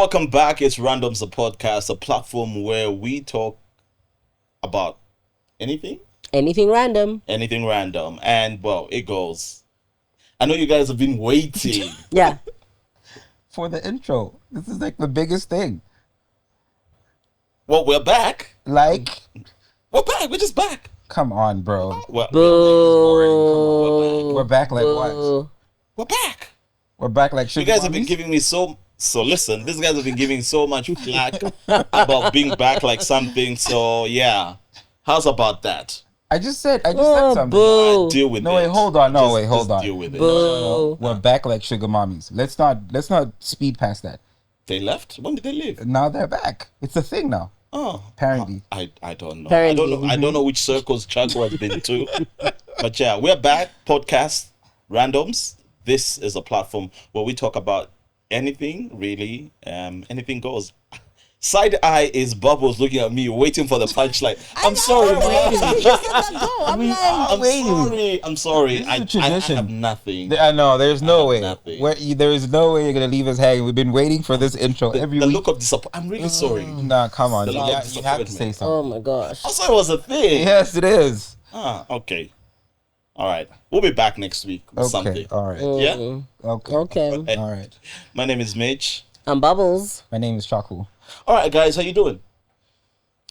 welcome back. It's Random's the podcast, a platform where we talk about anything random. And well, it goes. I know you guys have been waiting. Yeah. For the intro. This is like the biggest thing. Well, we're back. We're back. We're just back. Come on, bro. Boo. We're back like what? We're back. We're back like You sugar guys have been mummies? giving me so listen, these guys have been giving so much flack about being back like something. So yeah. How's about that? I just said something. Boo. Deal with it. No, wait, hold on. No, wait, hold Just on. deal with it. Boo. We're back like sugar mommies. Let's not speed past that. They left? When did they leave? Now they're back. It's a thing now. Oh, Apparently. I don't know. Apparently. I don't know which circles Chaku has been to. But yeah, we're back. Podcast Randoms. This is a platform where we talk about anything, really. Anything goes. Side eye is Bubbles looking at me, waiting for the punchline. I'm sorry. I'm sorry. This is I a tradition. have nothing. I know. There's no way. nothing. There is no way you're gonna leave us hanging. We've been waiting for this intro every The week. look of disappointment. I'm really sorry. Nah, come on. The You look of have to say disappointment. something. Oh my gosh. Also, it was a thing. Yes, it is. Okay. All right. We'll be back next week with Okay. something. All right. Yeah? Okay. Hey, All right. my name is Mich. I'm Bubbles. My name is Chaku. All right, guys. How you doing?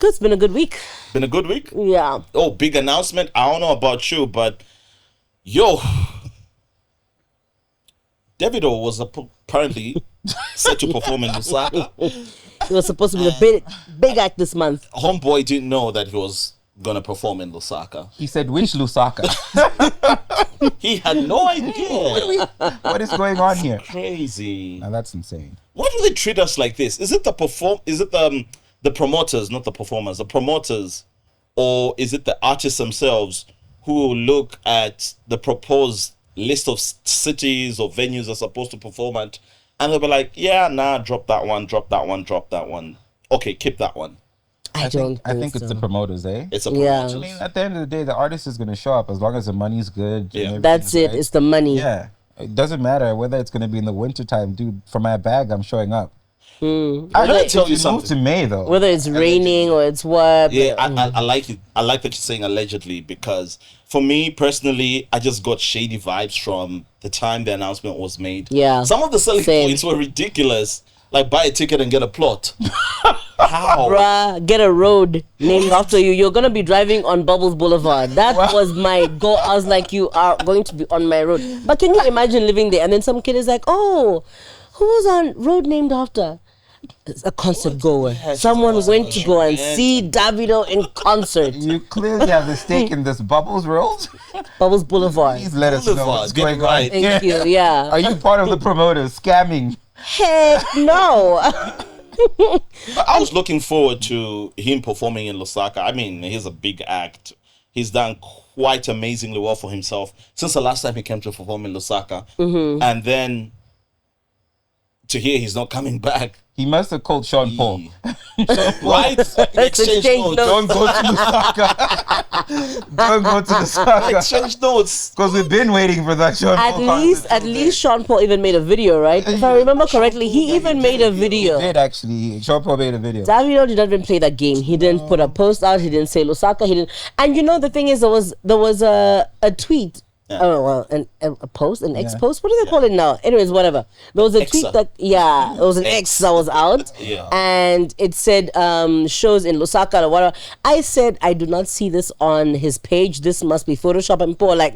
Good. It's been a good week. Been a good week? Yeah. Oh, big announcement. I don't know about you, but yo, Davido was apparently set to perform in Lusaka. It was supposed to be the big act this month. Homeboy didn't know that he was gonna perform in Lusaka. He said, which Lusaka? He had no idea. What is going on here? Crazy. Now that's insane. Why do they treat us like this? Is it the promoters, not the performers, the promoters, or is it the artists themselves who look at the proposed list of cities or venues they're supposed to perform at, and they'll be like, yeah, nah, drop that one. Okay, keep that one. I think it's the promoters, eh? It's a Yeah. promoter. I mean, at the end of the day, the artist is going to show up as long as the money's good. and Yeah. everything That's is it. right. It's the money. Yeah. It doesn't matter whether it's going to be in the wintertime, dude. For my bag, I'm showing up. Let me tell you Move something. to May, though. Whether it's raining or it's what. Yeah, I like it. I like that you're saying allegedly, because for me personally, I just got shady vibes from the time the announcement was made. Yeah, some of the selling same. points were ridiculous. Like, buy a ticket and get a plot. How? Bruh, get a road named after you. You're gonna be driving on Bubbles Boulevard. That was my goal. I was like, you are going to be on my road. But can you imagine living there and then some kid is like, oh, who was on road named after? It's a concert goer. Someone went to go and see Davido in concert. You clearly have a stake in this Bubbles world. Bubbles Boulevard. Please let us know Boulevard, what's get going it right. on. Thank you. Yeah. Are you part of the promoters scamming? Heck no. But I was looking forward to him performing in Lusaka. I mean, he's a big act. He's done quite amazingly well for himself since the last time he came to perform in Lusaka. And then to hear he's not coming back. He must have called Sean Paul. Right? Exchange notes. Don't go to Lusaka. Don't go to Lusaka. Exchange notes. Because we've been waiting for that Sean Paul. At least Sean Paul even made a video, right? If I remember correctly, he even made a video. He did actually. Sean Paul made a video. Davido did not even play that game. He didn't put a post out. He didn't say Lusaka. He didn't. And you know the thing is, there was a tweet. Yeah. Oh well, a post, an X post. What do they call it now? Anyways, whatever. There was a tweet that it was an X that was out, and it said shows in Lusaka or whatever. I said I do not see this on his page. This must be Photoshop. And people were like,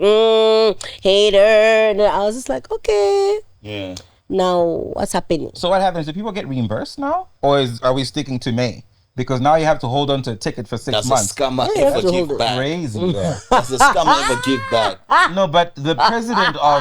hater. And I was just like, okay. Yeah. Now what's happening? So what happens? Do people get reimbursed now, or are we sticking to May? Because now you have to hold on to a ticket for 6 That's months. a scammer Yeah, you have ever to give hold it. back. Crazy. Yeah. That's a scammer ever give back. No, but the president of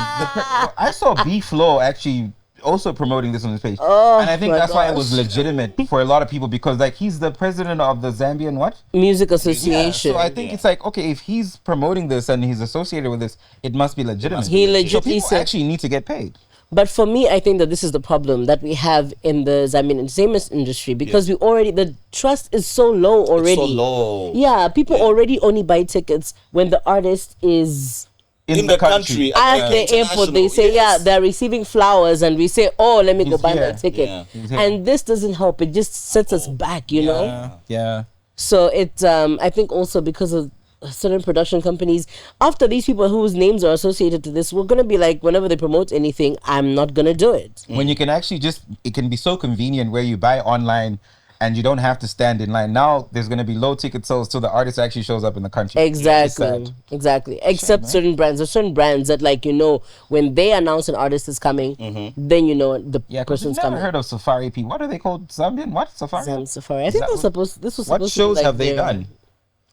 I saw B Flow actually also promoting this on his page, and I think my that's why it gosh. was legitimate for a lot of people, because like he's the president of the Zambian Music Association. So I think it's like, okay, if he's promoting this and he's associated with this, it must be legitimate. He So legitly people said. actually need to get paid. But for me, I think that this is the problem that we have in the Zambian entertainment industry, because the trust is so low already. It's so low. Yeah, people already only buy tickets when the artist is in the country at the airport. They say, they're receiving flowers, and we say, oh, let me go buy my ticket. And this doesn't help. It just sets us back, you know? Yeah. So it's, I think also because of certain production companies, after these people whose names are associated to this, we're going to be like, whenever they promote anything, I'm not going to do it. When you can actually it can be so convenient where you buy online and you don't have to stand in line. Now there's going to be low ticket sales till the artist actually shows up in the country. Exactly. Except certain brands. There's certain brands that, like, you know, when they announce an artist is coming, then you know the person's coming. I've never heard of Safari P. What are they called? Zambian? What? Safari? Safari. I think this was supposed to be what shows like have they done?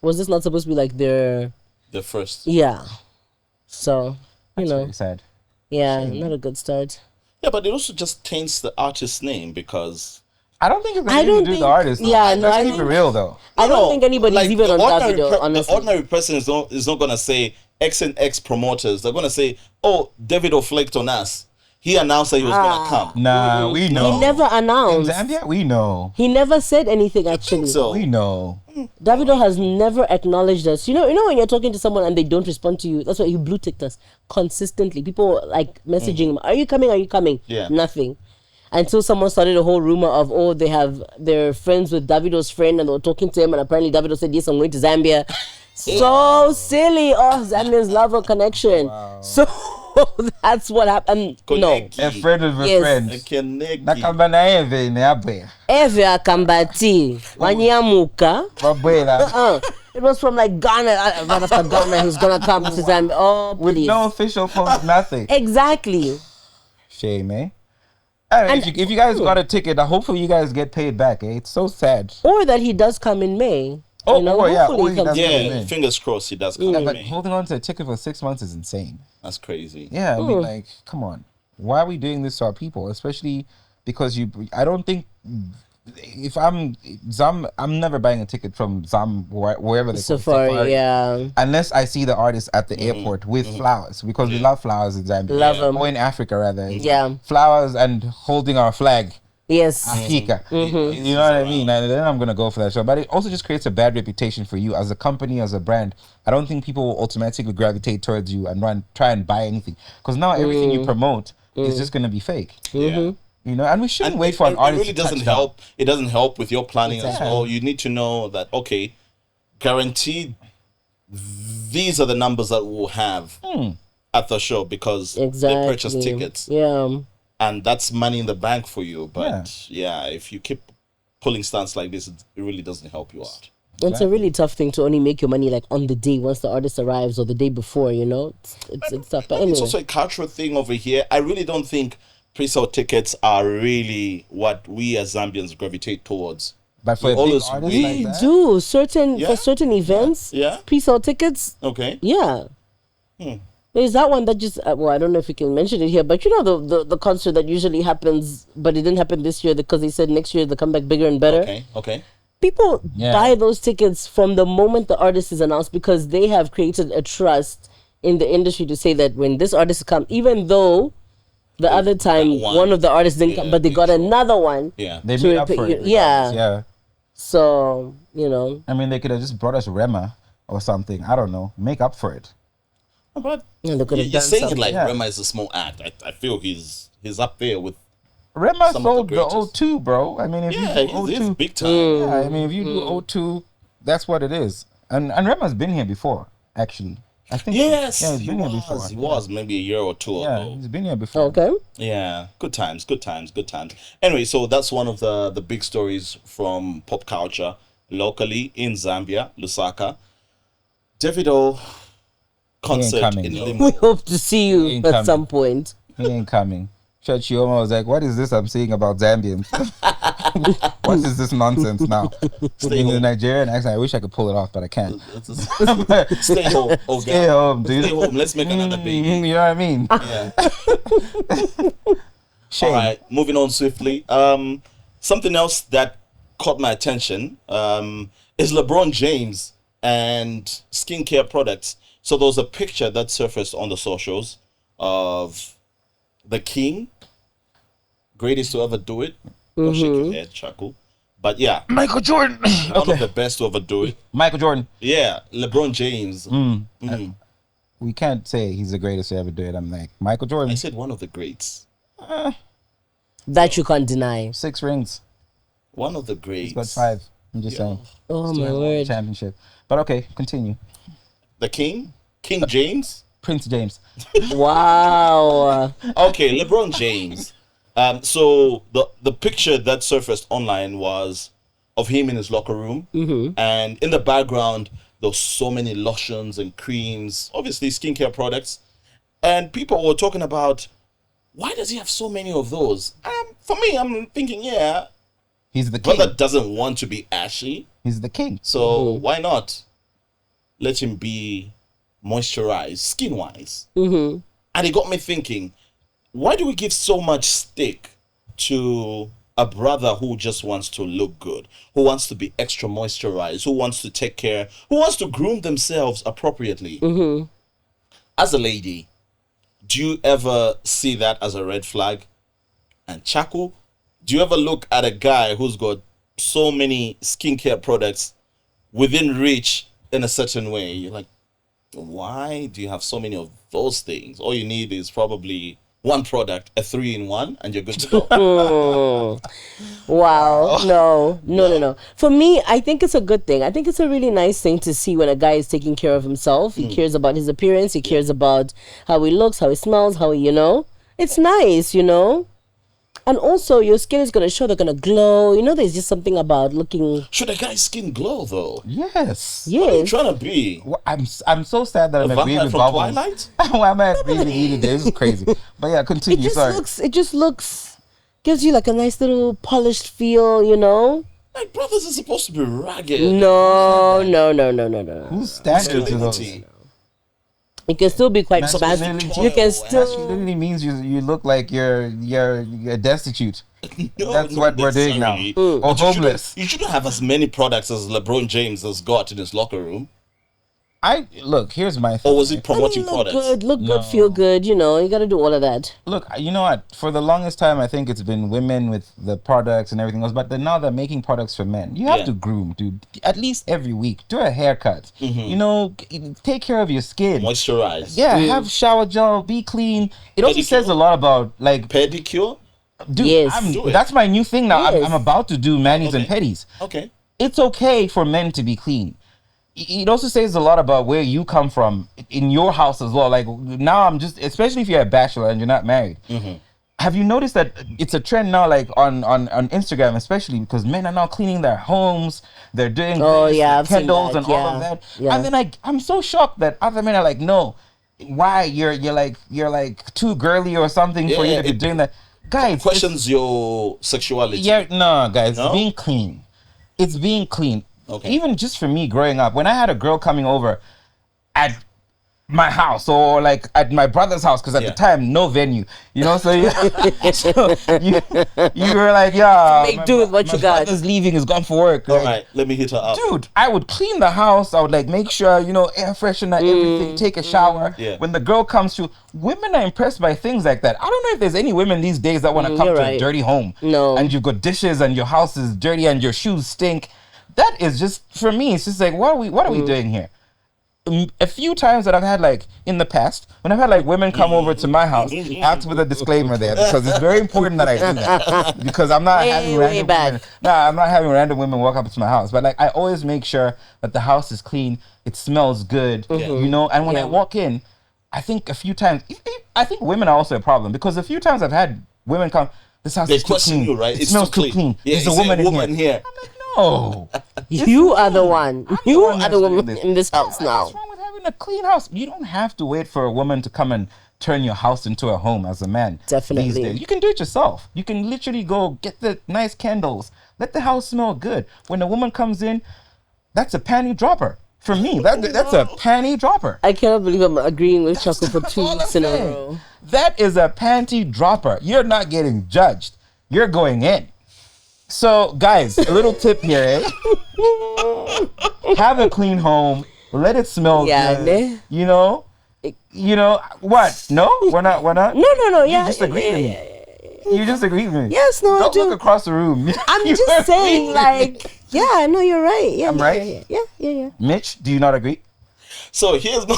Was this not supposed to be like their first? Yeah. So, That's really sad. Yeah, not a good start. Yeah, but it also just taints the artist's name because I don't think it's anything to do with the artist. Yeah, no, let's keep it real though. I don't think anybody's even on Davido, honestly. The ordinary person is not gonna say X and X promoters. They're gonna say, oh, Davido flaked on us. He announced that he was gonna come. Nah, we know. He never announced. In Zambia, we know. He never said anything actually. So we know. Davido has never acknowledged us. You know when you're talking to someone and they don't respond to you. That's why he blue ticked us consistently. People like messaging him, "Are you coming? Are you coming?" Yeah. Nothing. Until someone started a whole rumor of, they're friends with Davido's friend and they were talking to him, and apparently Davido said, yes, I'm going to Zambia. So silly. Oh, Zambians love a connection. Wow. So that's what happened. No. A friend of a friend. Nakamba na eve ne abe. Eve akambati. Wanyamuka. It was from like Ghana. Right after Ghana, he's going to come to Zambia. Oh, please. With no official post, nothing. Exactly. Shame, eh? And if you guys got a ticket, hopefully you guys get paid back. Eh? It's so sad. Or that he does come in May. Oh, you know, fingers crossed he does come in but May. Holding on to a ticket for 6 months is insane. That's crazy. Yeah, I mean, like, come on. Why are we doing this to our people? Especially because I don't think if I'm never buying a ticket from wherever they Safari, yeah. Unless I see the artist at the airport with flowers, because we love flowers in Zambia. Love them. Or in Africa, rather. Yeah. Flowers and holding our flag. Yes. Africa. You know what I mean? And then I'm going to go for that show. But it also just creates a bad reputation for you as a company, as a brand. I don't think people will automatically gravitate towards you and try and buy anything. Because now everything you promote is just going to be fake. Yeah. You know, and we shouldn't wait for an artist. It really doesn't help. It doesn't help with your planning as well. You need to know that, okay, guaranteed these are the numbers that we'll have at the show because they purchase tickets. Yeah. And that's money in the bank for you. But if you keep pulling stunts like this, it really doesn't help you out. It's a really tough thing to only make your money like on the day once the artist arrives or the day before, you know? It's tough. But anyway. It's also a cultural thing over here. I really don't think pre-sale tickets are really what we as Zambians gravitate towards. But for we do for certain events. Yeah. Pre-sale tickets. Okay. Yeah. There's that one that just I don't know if we can mention it here, but you know the concert that usually happens, but it didn't happen this year because they said next year they come back bigger and better. Okay. People buy those tickets from the moment the artist is announced because they have created a trust in the industry to say that when this artist comes, even though the other time one of the artists didn't come, but they got another one. Yeah. They made up for it. Yeah. So, you know. I mean, they could have just brought us Rema or something. I don't know. Make up for it. But you're saying it like Rema is a small act. I feel he's up there with Rema sold the O2, bro. I mean, if you do O2, it's big time. Yeah, I mean, if you do O2, that's what it is. And Rema's been here before, actually. I think. Yes, he's been here before. He was maybe a year or two ago. Yeah, he's been here before. Okay. Yeah, good times. Anyway, so that's one of the big stories from pop culture locally in Zambia, Lusaka. Davido concert in Limbo. We hope to see you at some point. He ain't coming. Chioma was like, what is this I'm seeing about Zambians? What is this nonsense now? In the Nigerian accent, I wish I could pull it off, but I can't. Stay home. Oh, Stay home, dude. Stay home. Let's make another baby. You know what I mean? Yeah. All right, moving on swiftly. Something else that caught my attention is LeBron James and skincare products. So there was a picture that surfaced on the socials of the king, greatest to ever do it. Don't shake your head, Chaku. But yeah, Michael Jordan. One of the best to ever do it. Michael Jordan. Yeah, LeBron James. We we can't say he's the greatest to ever do it. I'm like, Michael Jordan. I said one of the greats. That you can't deny. 6 rings. One of the greats. He's got 5. I'm just saying. Oh, Still my hasn't won word. the championship. But okay, continue. The King? King James? Prince James. Wow. Okay, LeBron James. So the picture that surfaced online was of him in his locker room, and in the background there were so many lotions and creams, obviously skincare products, and people were talking about why does he have so many of those. For me, I'm thinking, yeah, He's the king. brother doesn't want to be ashy, He's the king. so why not let him be moisturized skin wise? And it got me thinking, why do we give so much stick to a brother who just wants to look good, who wants to be extra moisturized, who wants to take care, who wants to groom themselves appropriately? As a lady, do you ever see that as a red flag? And Chaku, do you ever look at a guy who's got so many skincare products within reach in a certain way? You're like, why do you have so many of those things? All you need is probably one product, a 3-in-1, and you're good to go. Wow. No. For me, I think it's a good thing. I think it's a really nice thing to see when a guy is taking care of himself. He cares about his appearance. He cares about how he looks, how he smells, how he, It's nice, And also, your skin is going to show, they're going to glow. There's just something about looking... Should a guy's skin glow, though? Yes. What are you Yes. trying to be? Well, I'm so sad that I'm A agreeing vampire with from Bubbles. Twilight? Why am I agreeing with you today? This is crazy. But yeah, continue. Sorry. It just looks... Gives you like a nice little polished feel, Like, brothers are supposed to be ragged. No. Who's standard to those? Masculinity. You can still be quite Masculinity. fast. You can still... Masculinity means you look like you're destitute. No, That's not what we're doing now. necessarily. Or But homeless. You shouldn't have as many products as LeBron James has got in his locker room. Here's my thing. Or was he promoting look products? good, feel good, you got to do all of that. Look, you know what? For the longest time, I think it's been women with the products and everything else. But now they're making products for men. You have Yeah. to groom, dude. At least every week. Do a haircut. Take care of your skin. Moisturize. Yeah, have shower gel. Be clean. It also says a lot about like, Pedicure? dude. Yes. Do it. That's my new thing now. Yes. I'm about to do manis and pedis. Okay. It's okay for men to be clean. It also says a lot about where you come from in your house as well. Like now especially if you're a bachelor and you're not married. Have you noticed that it's a trend now, like on Instagram, especially because men are now cleaning their homes. They're doing I've seen candles that. and all of that. Yeah. And then I'm so shocked that other men are like, no, why you're like too girly or something for you to be doing that. Guys, Questions your sexuality. yeah, no, guys, No? it's being clean. It's being clean. Okay. Even just for me growing up, when I had a girl coming over at my house or like at my brother's house, because at the time, no venue, so you were like, yeah, Make do with what you got. My brother's leaving, he's gone for work. All like, right, let me hit her up. dude, I would clean the house. I would like make sure, air freshener, everything, take a shower. Yeah. When the girl comes through, women are impressed by things like that. I don't know if there's any women these days that want to come you're to right. a dirty home. No. And you've got dishes and your house is dirty and your shoes stink. That is just, for me, it's just like, what are we doing here? A few times that I've had, like, in the past, when I've had, like, women come over to my house, I have to put a disclaimer there because it's very important that I do that. Because I'm not having random women. I'm not having random women walk up to my house. But, like, I always make sure that the house is clean, it smells good, and when I walk in, I think a few times, I think women are also a problem because a few times I've had women come, this house They is too question clean. you, right? It It's smells too too clean. Yeah, There's a is woman there in here. I'm like, no. You are the one. You one are the that's doing woman this. in this house now. What's wrong with having a clean house? You don't have to wait for a woman to come and turn your house into a home as a man. Definitely. These days. You can do it yourself. You can literally go get the nice candles. Let the house smell good. When a woman comes in, that's a panty dropper. For me, that's a panty dropper. I cannot believe I'm agreeing with Chaku for 2 all weeks I'm in a saying. row. That is a panty dropper. You're not getting judged. You're going in. So, guys, a little tip here, eh? Have a clean home. Let it smell good. Ne? What? No? We're not? No. You just agree with me. You just agree with me. Yes, no, I Don't do. look across the room. I'm You just saying, agree with me. like, yeah, no, you're right. Yeah, I'm right? Yeah. Mitch, do you not agree? So here's my.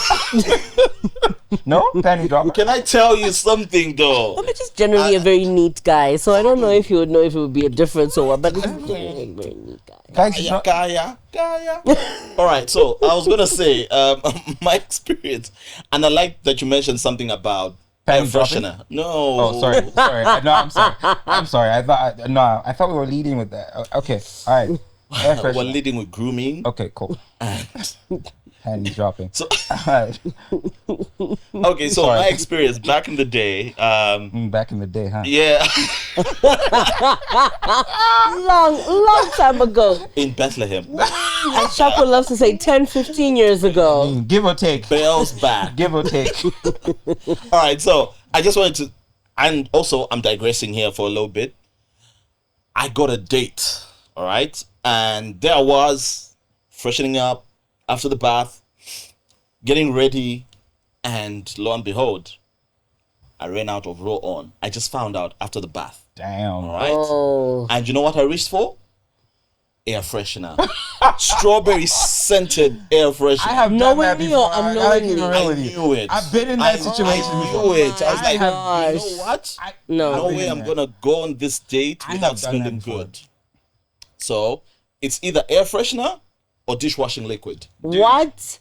No, panty dropper. Can I tell you something though? I'm just generally a very neat guy, so I don't know if you would know if it would be a difference or what, but it's very, very neat guy. Guys, it's not- Kaya. All right, so I was gonna say my experience, and I like that you mentioned something about air Panty dropping? freshener. No. Oh, sorry. No, I'm sorry. I thought we were leading with that. Okay, all right. Air We're freshener. leading with grooming. Okay, cool. Panty dropping. So All right. okay, so Sorry. my experience back in the day, Back in the day, huh? yeah, Long time ago. in Bethlehem, And Chaku loves to say 10, 15 years ago. Give or take. bells back. Give or take. All right, so I just wanted to, and also I'm digressing here for a little bit. I got a date, all right, and there I was, freshening up after the bath, getting ready, and lo and behold, I ran out of roll-on. I just found out after the bath, Damn. all right? Oh. And you know what I reached for? Air freshener. Strawberry scented air freshener. I have done Knowing that me before. or I like unknowingly? being real I with you. knew it. I've been in that situation I before. knew it. I was I like, have- you know what? No. No way been I'm there. gonna go on this date I without have done that smelling before. good. So it's either air freshener or dishwashing liquid. What?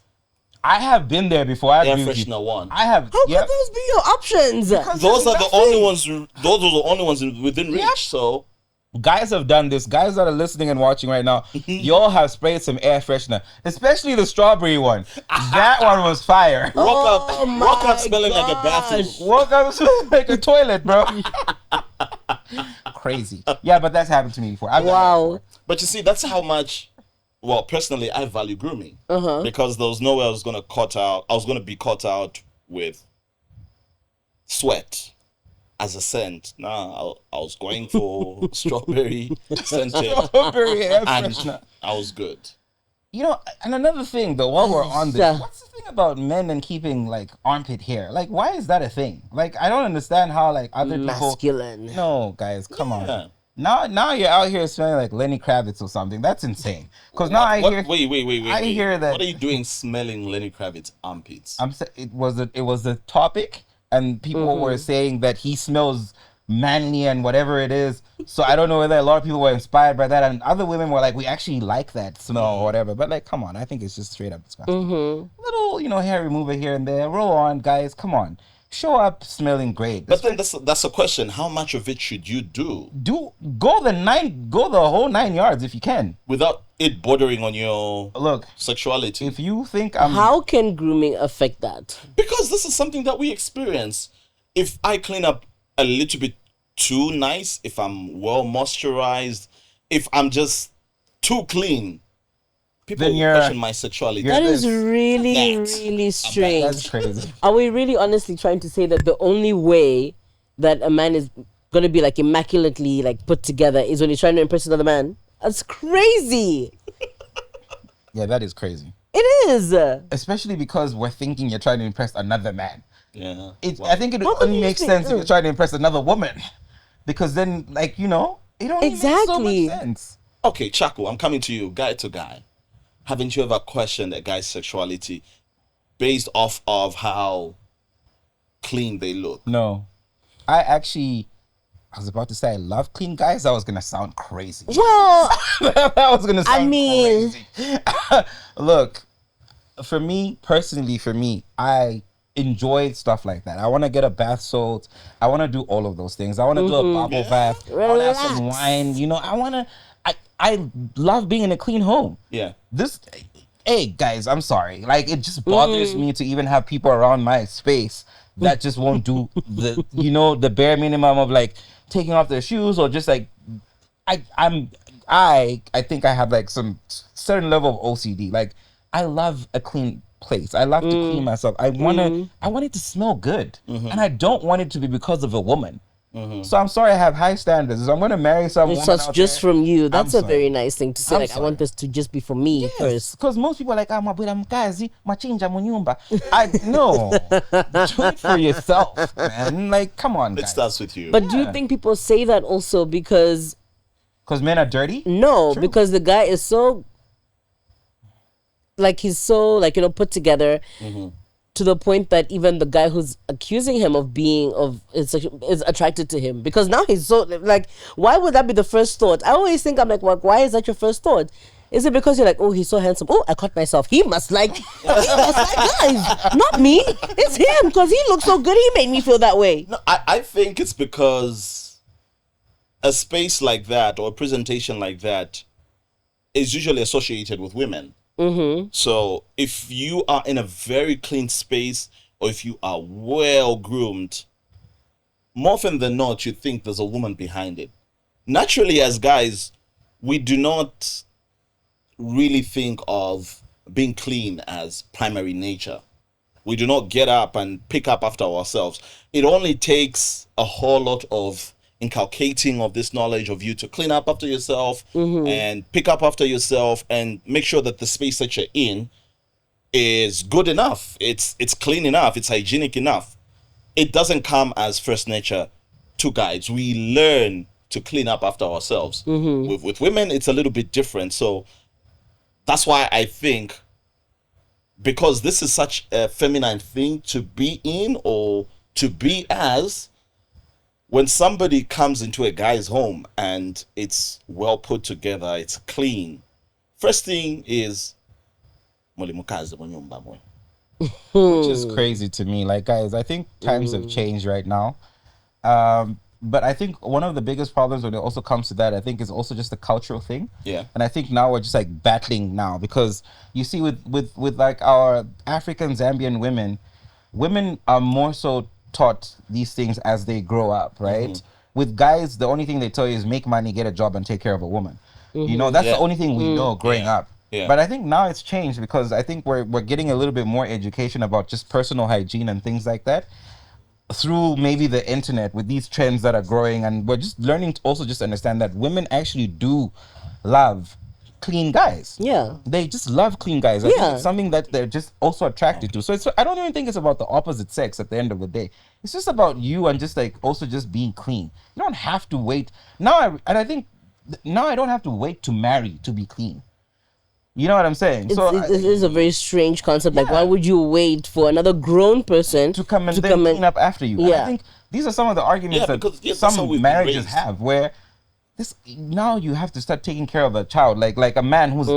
I have been there before. I Air agree with you. freshener one. I have. How Yep. could those be your options? Those are the only ones. Those are the only ones within reach. Yep. So Guys have done this. Guys that are listening and watching right now, y'all have sprayed some air freshener, especially the strawberry one. That one was fire. rock my up, smelling like a bathroom. gosh. Woke up like a toilet, bro. Crazy. Yeah, but that's happened to me before. I've done that Wow. before. But you see, that's how much. Well, personally, I value grooming because there was no way I was gonna cut out. I was gonna be caught out with sweat as a scent. Nah, I was going for strawberry scented, Strawberry air and freshener. I was good. You know, and another thing though, while we're on this, Yeah. what's the thing about men and keeping like armpit hair? Like, why is that a thing? Like, I don't understand how like other people. Masculine. No, guys, come Yeah. on. Now you're out here smelling like Lenny Kravitz or something. That's insane. Because now I hear. Wait. I hear that- What are you doing smelling Lenny Kravitz armpits? It was the topic, and people were saying that he smells manly and whatever it is. So I don't know whether a lot of people were inspired by that, and other women were like, we actually like that smell or whatever. But like, come on, I think it's just straight up disgusting. Little hair remover here and there. Roll on, guys. Come on, show up smelling great. But then that's a question. How much of it should you do Go the whole 9 yards if you can. without it bordering on your Look, sexuality? if you think I'm How can grooming affect that? Because this is something that we experience. If I clean up a little bit too nice, if I'm well moisturized, if I'm just too clean, people Then you're- question my sexuality. you're- That is this- really, That's- really that's strange. crazy. Are we really honestly trying to say that the only way that a man is going to be like immaculately like put together is when he's trying to impress another man? That's crazy. Yeah, that is crazy. It is. Especially because we're thinking you're trying to impress another man. Yeah. I think it What would only you makes think? sense if you're trying to impress another woman, because then, like, it only makes so Exactly. much sense. Okay, Chaku, I'm coming to you, guy to guy. Haven't you ever questioned a guy's sexuality based off of how clean they look? No, I was about to say I love clean guys. That was gonna sound crazy. Well, That was gonna sound mean- crazy. Look, for me personally, I enjoy stuff like that. I want to get a bath salt. I want to do all of those things. I want to do a bubble bath. I want to have some Relax. wine. I love being in a clean home. Yeah. Hey guys, I'm sorry. Like, it just bothers me to even have people around my space that just won't do the bare minimum of like taking off their shoes or just like I think I have like some certain level of OCD. Like, I love a clean place. I love to clean myself. I want it to smell good, and I don't want it to be because of a woman. So I'm sorry, I have high standards. I'm going to marry someone. it's just from you. That's a sorry. very nice thing to say. I'm Like, I sorry. want this to just be for me first. Because most people are like, mabwira mkazi, machinja munyumba. No. Do it for yourself, man. Like, come on, It guys. starts with you. But do you think people say that also because Because men are dirty? no, True. because the guy is so like he's so like put together. To the point that even the guy who's accusing him of being is attracted to him, because now he's so like, why would that be the first thought? I always think, I'm like, well, why is that your first thought? Is it because you're like, oh, he's so handsome? Oh, I caught myself. He must like guys, not me. It's him because he looks so good. He made me feel that way. No, I think it's because a space like that or a presentation like that is usually associated with women. So if you are in a very clean space, or if you are well groomed, more often than not, you think there's a woman behind it. Naturally, as guys, we do not really think of being clean as primary nature. We do not get up and pick up after ourselves. It only takes a whole lot of inculcating of this knowledge of you to clean up after yourself and pick up after yourself and make sure that the space that you're in is good enough. It's clean enough. It's hygienic enough. It doesn't come as first nature to guys. We learn to clean up after ourselves. With women, it's a little bit different. So that's why I think, because this is such a feminine thing to be in or to be as, when somebody comes into a guy's home and it's well put together, it's clean, first thing is, which is crazy to me. Like, guys, I think times have changed right now. But I think one of the biggest problems when it also comes to that, I think, is also just a cultural thing. Yeah. And I think now we're just like battling now, because you see with like our African Zambian women are more so taught these things as they grow up, right? With guys, the only thing they tell you is make money, get a job, and take care of a woman. That's the only thing we know growing up. But I think now it's changed, because I think we're getting a little bit more education about just personal hygiene and things like that through maybe the internet, with these trends that are growing, and we're just learning to also just understand that women actually do love clean guys. Yeah. They just love clean guys. I think it's something that they're just also attracted to. So I don't even think it's about the opposite sex at the end of the day. It's just about you and just like also just being clean. You don't have to wait. I think now I don't have to wait to marry to be clean. You know what I'm saying? It is a very strange concept. Like, why would you wait for another grown person to come and clean up after you? Yeah. I think these are some of the arguments that some marriages have, where now you have to start taking care of a child, like a man who's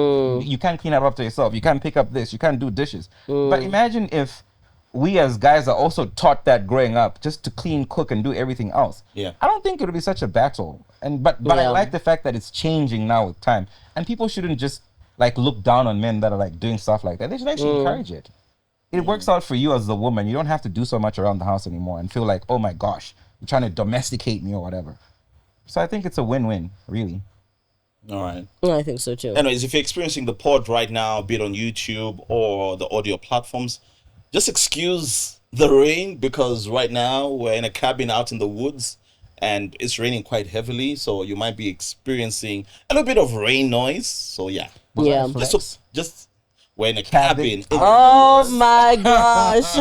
you can't clean up after yourself, you can't pick up this, you can't do dishes. But imagine if we as guys are also taught that growing up, just to clean, cook, and do everything else. Yeah. I don't think it would be such a battle. But I like the fact that it's changing now with time, and people shouldn't just like look down on men that are like doing stuff like that. They should actually encourage it. It works out for you as the woman. You don't have to do so much around the house anymore and feel like, oh my gosh, you're trying to domesticate me or whatever. So I think it's a win-win, really. All right. I think so too. Anyways, if you're experiencing the pod right now, be it on YouTube or the audio platforms, just excuse the rain, because right now we're in a cabin out in the woods and it's raining quite heavily. So you might be experiencing a little bit of rain noise. So yeah. Just we're in a cabin. Oh my gosh.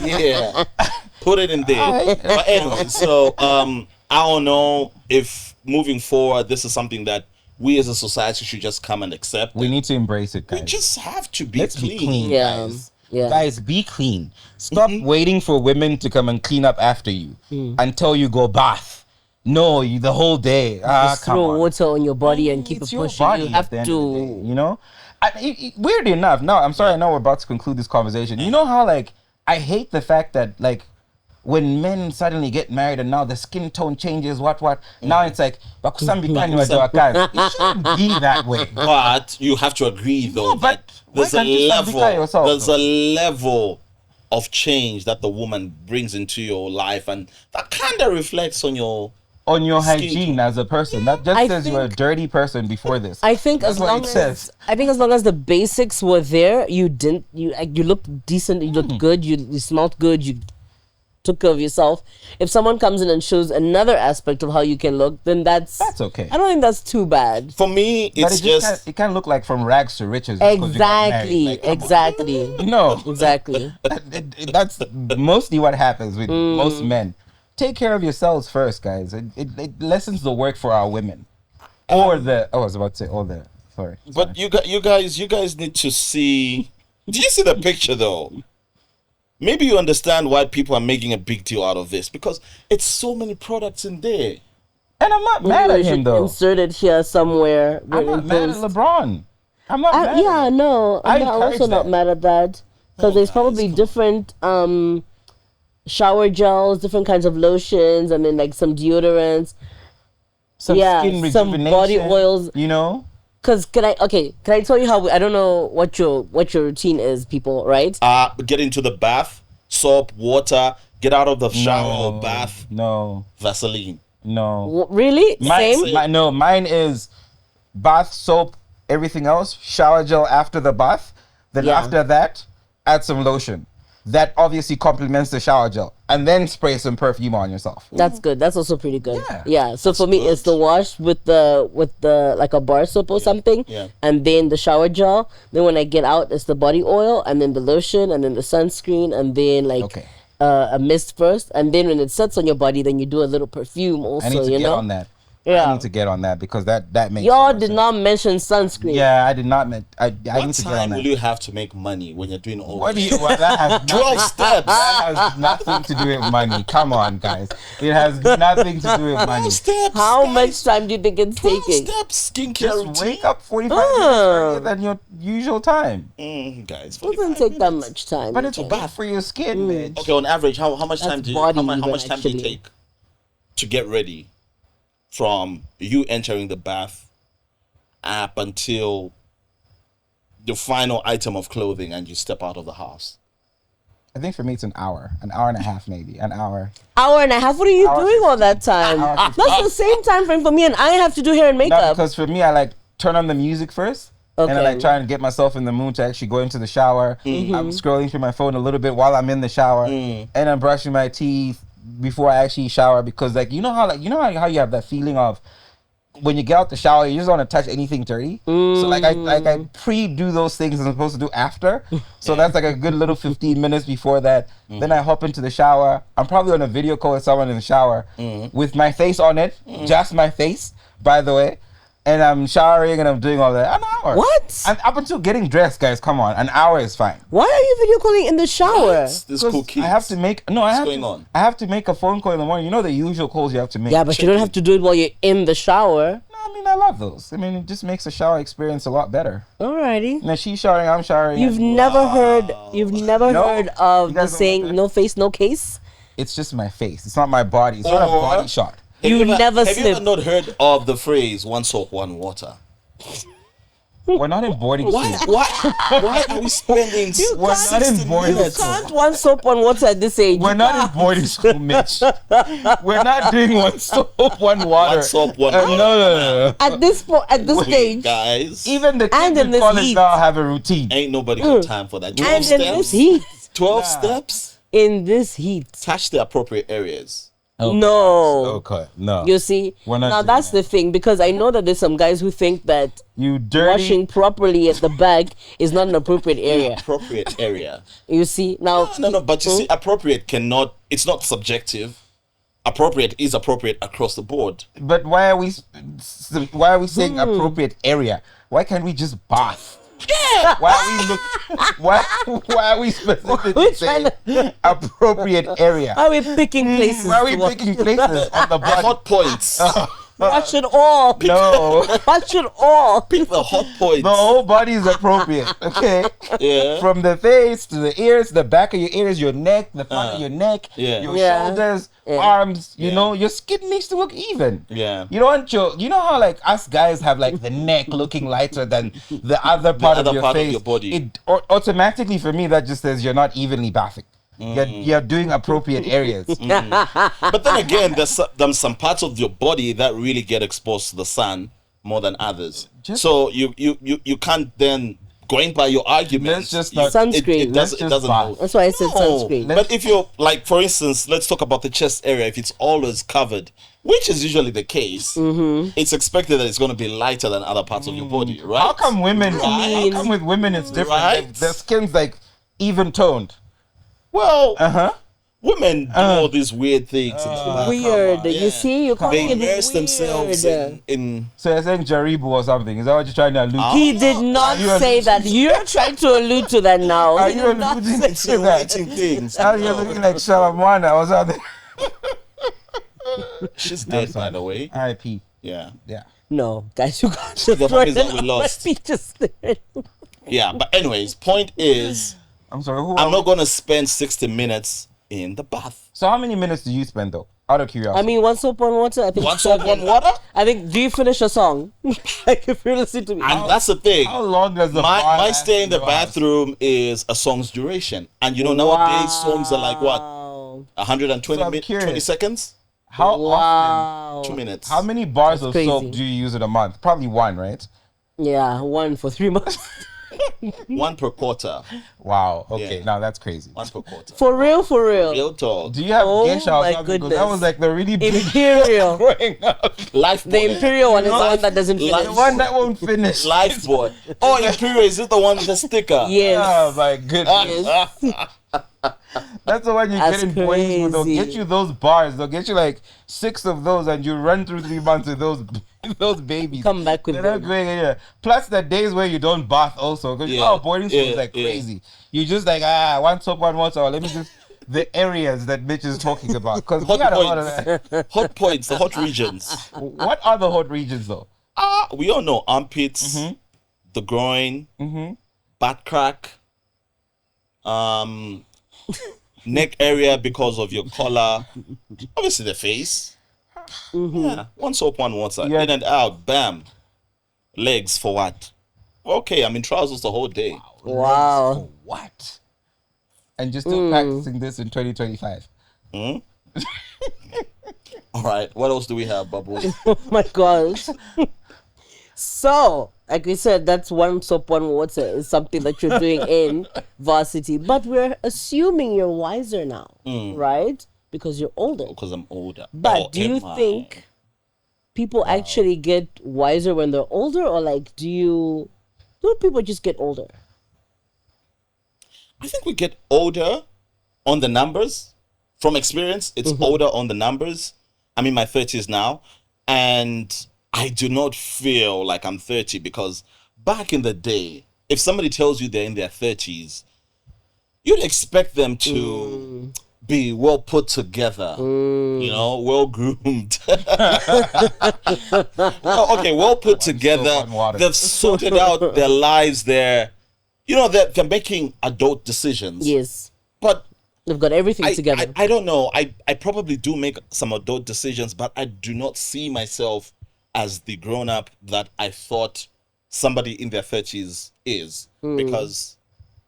Yeah. Put it in there. But anyway, so I don't know if moving forward this is something that we as a society should just come and accept. We need to embrace it, guys. We just have to be Let's clean. be clean, Yeah. guys. Yeah. Guys, be clean. Stop waiting for women to come and clean up after you until you go bath. No, the whole day. Just Come throw on. water on your body and keep it It's your pushing. body You have at the end of the day, to. you know? Weirdly enough, now I'm sorry, I know we're about to conclude this conversation. You know how like I hate the fact that like when men suddenly get married and now the skin tone changes, what? Now it's like, it shouldn't be that way. But you have to agree though, No, but there's why can't you sanctify yourself? There's a level of change that the woman brings into your life, and that kind of reflects on your skin hygiene as a person. That just I says you're a think- dirty person before this. I think That's as what long it as says. the basics were there, you looked decent, you looked good, you smelled good, you took care of yourself. If someone comes in and shows another aspect of how you can look, then that's okay. I don't think that's too bad. For me, But it's it can't look like from rags to riches. just 'cause you got married. Exactly. Like, no, Exactly. that's mostly what happens with most men. Take care of yourselves first, guys. It lessens the work for our women, I was about to say all the Sorry. But you guys need to see. Do you see the picture though? Maybe you understand why people are making a big deal out of this, because it's so many products in there. And I'm not mad at him though. Insert it here somewhere. I'm not mad at LeBron. I'm not mad. Yeah, no, I'm also not mad at that, because there's probably different shower gels, different kinds of lotions, and then like some deodorants, some skin rejuvenation, some body oils. You know. Because can I tell you how I don't know what your routine is, people, right? Get into the bath, soap, water, get out of the shower or bath. No. Vaseline. No. Really? Same? Mine is bath, soap, everything else, shower gel after the bath. Then after that, add some lotion. That obviously complements the shower gel. And then spray some perfume on yourself. That's good. That's also pretty good. Yeah. So for me, it's the wash with the like a bar soap or something. Yeah. And then the shower gel. Then when I get out, it's the body oil, and then the lotion, and then the sunscreen, and then like a mist first. And then when it sets on your body, then you do a little perfume also. I need to get on that. Yeah. I need to get on that, because that makes Y'all did not mention sunscreen. Yeah, I did not. I need to get on What that. time will you have to make money when you're doing all What do this? you? Well, that has 12 steps. That has nothing to do with money. Come on, guys. It has nothing to do with money. 12 steps. How guys. much time do you think it's 12 taking? steps. Skincare Just routine. wake up 45 minutes earlier than your usual time. Guys. It doesn't take that much time. But it's bad for your skin, bitch. Okay, on average, how much time do you body how much even, time do you actually. take to get ready from you entering the bath up until the final item of clothing and you step out of the house? I think for me it's an hour and a half, maybe an hour. Hour and a half? What are you doing all that time? Hour That's the same time frame for me, and I have to do hair and No, makeup. because for me, I like turn on the music first. And I Okay. like try and get myself in the mood to actually go into the shower. I'm scrolling through my phone a little bit while I'm in the shower, and I'm brushing my teeth before I actually shower, because like you know how you have that feeling of when you get out the shower you just want to touch anything dirty. So like I pre-do those things I'm supposed to do after. So that's like a good little 15 minutes before that. Then I hop into the shower. I'm probably on a video call with someone in the shower with my face on it, just my face, by the way. And I'm showering and I'm doing all that. An hour. What? And up until getting dressed, guys, come on. An hour is fine. Why are you video calling in the shower? This cool kids. I have to make I have to make a phone call in the morning. You know the usual calls you have to make. Yeah, but you don't have to do it while you're in the shower. No, I mean I love those. I mean it just makes the shower experience a lot better. Alrighty. Now she's showering, I'm showering. You've never heard of You the guys don't saying like that? no face, no case? It's just my face. It's not my body. It's not a body shot. Have You never Have you slip. ever not heard of the phrase "one soap, one water"? We're not in boarding Why? school. Why are we spending? We're not in 60 boarding minutes? school. Can't one soap, one water at this age. We're not in boarding school, Mitch. We're not doing one soap, one water. One soap, one No, water. no. At this stage. Guys. Even the And kids in in this college heat. now have a routine. Ain't nobody got time for that. 12 And in this steps. heat. 12 steps. In this heat. Touch the appropriate areas. No. Okay, no. You see? We're not Now doing that's that. the thing, because I know that there's some guys who think that You dirty. washing properly at the back is not an appropriate area. Appropriate area. You see? Now No, but you see, appropriate cannot, it's not subjective. Appropriate is appropriate across the board. But why are we saying appropriate area? Why can't we just bath? Yeah. Why are we specifically We're saying appropriate area? are we picking places? Why are we to wash? picking places on the The body? hot points. Watch it all. No, Watch it all. Pick the hot points. the whole body is appropriate. Okay, Yeah. from the face to the ears, the back of your ears, your neck, the front of your neck, Yeah. your Yeah. shoulders, Yeah. arms. You Yeah. know, your skin needs to look even. Yeah. You don't want you know how like us guys have like the neck looking lighter than the other part other of your part of face. your body. It automatically for me that just says you're not evenly bathing. You're doing appropriate areas. But then again, there's some parts of your body that really get exposed to the sun more than others. So you can't then, going by your arguments, Let's just not- Sunscreen. It Let's doesn't, just bath. hold. That's why I said sunscreen. But if you're like, for instance, let's talk about the chest area. If it's always covered, which is usually the case, it's expected that it's going to be lighter than other parts of your body, right? How come women? Right. How come with women it's different? Right. Like, their skin's like even toned. Well, Women do all these weird things. Weird. You see, you can't They immerse themselves in. So you're saying Jaribu or something? Is that what you're trying to allude to? He did not say that. You're trying to allude to that now. Are you alluding to that? Things. Now you're looking like Shalamwana or something. She's dead, by the way. R.I.P. Yeah. No, guys, you can't The destroy one that we lost. there. Yeah, but anyways, point is, I'm sorry. I'm not gonna spend 60 minutes in the bath. So how many minutes do you spend though? Out of curiosity. I mean, one soap, one water. I think One soap, one water. I think. Do you finish a song? Like if you listen to me. And that's the thing. How long does the my stay in the bathroom is a song's duration, and you know nowadays songs are like what 120 minutes, 20 seconds. How often? 2 minutes. How many bars That's of crazy. soap do you use in a month? Probably one, right? Yeah, one for 3 months. One per quarter. Wow. Okay, Yeah. now that's crazy. One per quarter. For real, for real. Real talk. Do you have Oh geisha or my something? 'Cause goodness. that was like the really big Imperial. growing up. Lifeboat. The Imperial one is the one that doesn't finish. The one that won't finish. Lifeboat. Oh, Imperial, is it the one with the sticker? Yes. Oh my goodness. Yes. That's the one you That's get in boys with. They'll crazy. get you those bars. They'll get you like 6 of those, and you run through 3 months with those babies. Come back with They're not them. going anywhere. Plus the days where you don't bath also, because Yeah. boarding school is Yeah, like yeah. crazy. You just like one soap, one water. Let me just the areas that Mitch is talking about, because we Hot got a lot of points. that. Hot points, the hot regions. What are the hot regions though? We all know armpits, the groin, butt crack, neck area because of your collar, obviously the face. Yeah, one soap, one water, Yeah. in and out, bam. Legs for what? Okay, I'm in trousers the whole day. Wow. For what? And you're still practicing this in 2025. All right, what else do we have, Bubbles? Oh my gosh. So, like we said, that's one soap, one water is something that you're doing in varsity. But we're assuming you're wiser now, right? Because you're older. Because I'm older. But do you think people actually get wiser when they're older, or like do people just get older? I think we get older on the numbers. From experience, it's older on the numbers. I'm in my 30s now, and I do not feel like I'm 30, because back in the day, if somebody tells you they're in their 30s, you'd expect them to be well put together, you know, well groomed. Well put together. They've sorted out their lives. They're making adult decisions. Yes. But They've got everything together. I don't know. I probably do make some adult decisions, but I do not see myself as the grown up that I thought somebody in their 30s is. Because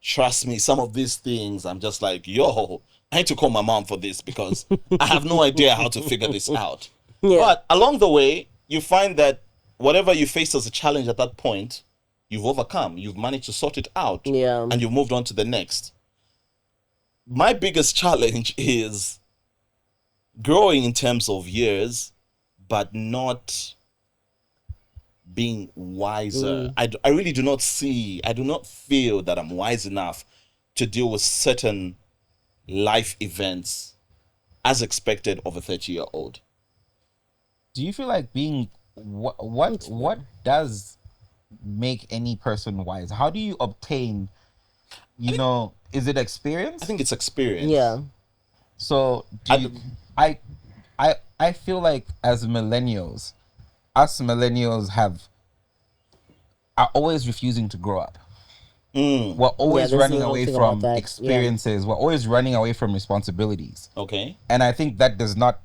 trust me, some of these things I'm just like, yo, I need to call my mom for this, because I have no idea how to figure this out. Yeah. But along the way, you find that whatever you faced as a challenge at that point, you've overcome. You've managed to sort it out. Yeah. And you've moved on to the next. My biggest challenge is growing in terms of years, but not being wiser. I really do not feel that I'm wise enough to deal with certain life events as expected of a 30-year-old. Do you feel like being what does make any person wise? How do you obtain, is it experience? I think it's experience. Yeah. So I feel like as millennials, us millennials are always refusing to grow up. We're always there's running a whole away thing about from that. experiences. We're always running away from responsibilities. Okay. And I think that does not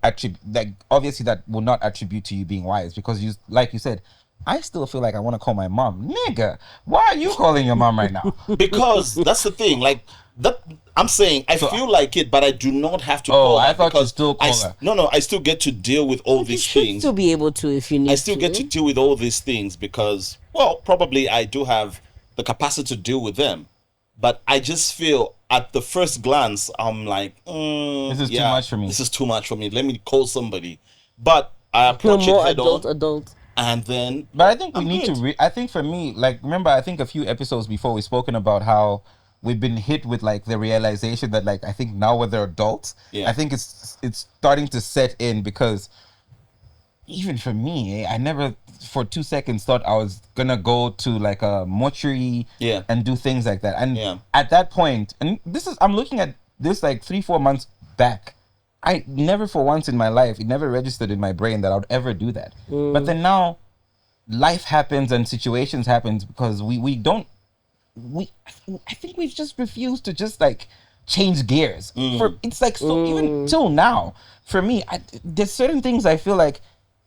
obviously that will not attribute to you being wise, because you, like you said, I still feel like I want to call my mom. Nigga, why are you calling your mom right now? Because that's the thing. Like that, I'm saying I feel like it, but I do not have to call her. I thought you because still call her. No, I still get to deal with all You these should things. still be able to if you need to. I still get to deal with all these things because, well, probably I do have the capacity to deal with them. But I just feel at the first glance, I'm like, This is too much for me. This is too much for me. Let me call somebody. But I approach more it head on, adult. and then. But I think we I'm need good. to. I think for me, like, remember, I think a few episodes before we've spoken about how we've been hit with like the realization that like I think now when they're adults, Yeah. I think it's starting to set in, because even for me, I never for 2 seconds thought I was gonna go to like a mortuary and do things like that. And at that point, and I'm looking at this like 3-4 months back, I never for once in my life, it never registered in my brain that I would ever do that. But then now life happens and situations happen because I think we've just refused to just like change gears. It's like, so even till now, for me, there's certain things I feel like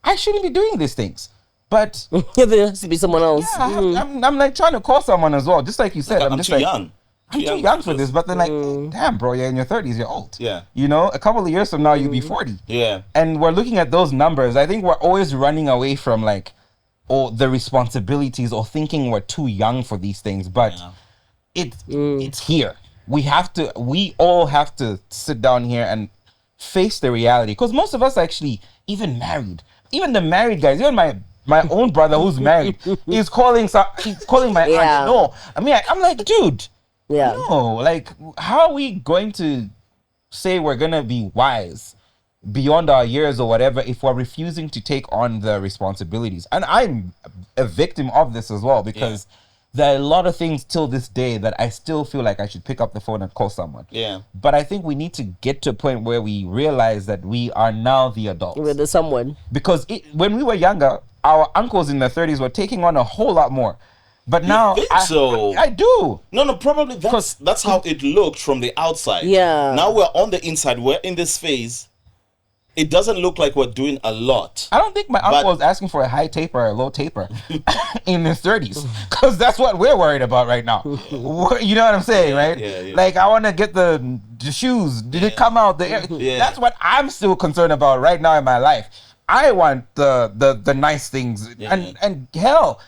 I shouldn't be doing these things, but there has to be someone else. Yeah, I'm like trying to call someone as well, just like you said. I'm just too like, young. I'm too young for this, but then like, damn, bro, you're in your 30s, you're old. Yeah. You know, a couple of years from now, you'll be 40. Yeah. And we're looking at those numbers. I think we're always running away from like, or the responsibilities, or thinking we're too young for these things, but it's here. We all have to sit down here and face the reality, because most of us actually even married, even the married guys, even my own brother who's married is calling my aunt. No, I mean, I'm like, dude, no, like, how are we going to say we're gonna be wise beyond our years or whatever if we're refusing to take on the responsibilities? And I'm a victim of this as well, because there are a lot of things till this day that I still feel like I should pick up the phone and call someone. Yeah. But I think we need to get to a point where we realize that we are now the adults. We're the someone. Because when we were younger, our uncles in their 30s were taking on a whole lot more. But now, I do. No, probably that's how it looked from the outside. Yeah. Now we're on the inside. We're in this phase. It doesn't look like we're doing a lot. I don't think my uncle is asking for a high taper or a low taper in his 30s, because that's what we're worried about right now. You know what I'm saying, right? Yeah. Like, I want to get the shoes. Did it come out? That's what I'm still concerned about right now in my life. I want the nice things. And hell,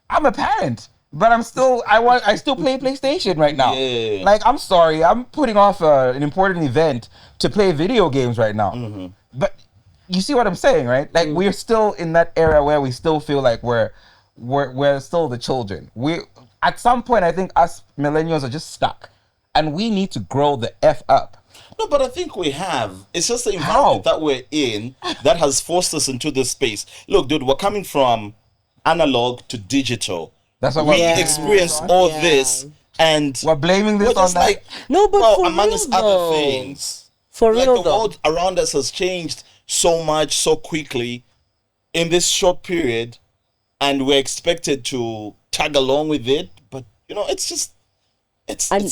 I'm a parent, but I still play PlayStation right now. Yeah. Like, I'm sorry, I'm putting off an important event to play video games right now. But you see what I'm saying, right? Like, we're still in that era where we still feel like we're still the children. At some point, I think us millennials are just stuck, and we need to grow the F up. No, but I think we have. It's just the environment that we're in that has forced us into this space. Look, dude, we're coming from analog to digital. That's what we experienced all this, and we're blaming this on that. Like, no, but for amongst real, other things. For real, the world around us has changed so much, so quickly in this short period, and we're expected to tag along with it. But, you know, it's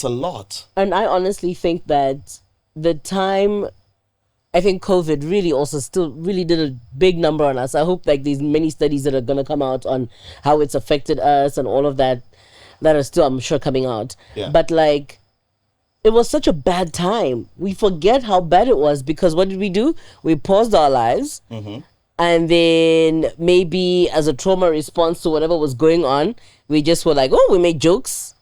a lot. And I honestly think that I think COVID really also still really did a big number on us. I hope like these many studies that are going to come out on how it's affected us and all of that are still, I'm sure, coming out. Yeah. But like, it was such a bad time. We forget how bad it was, because what did we do? We paused our lives. And then maybe as a trauma response to whatever was going on, we just were like, we made jokes.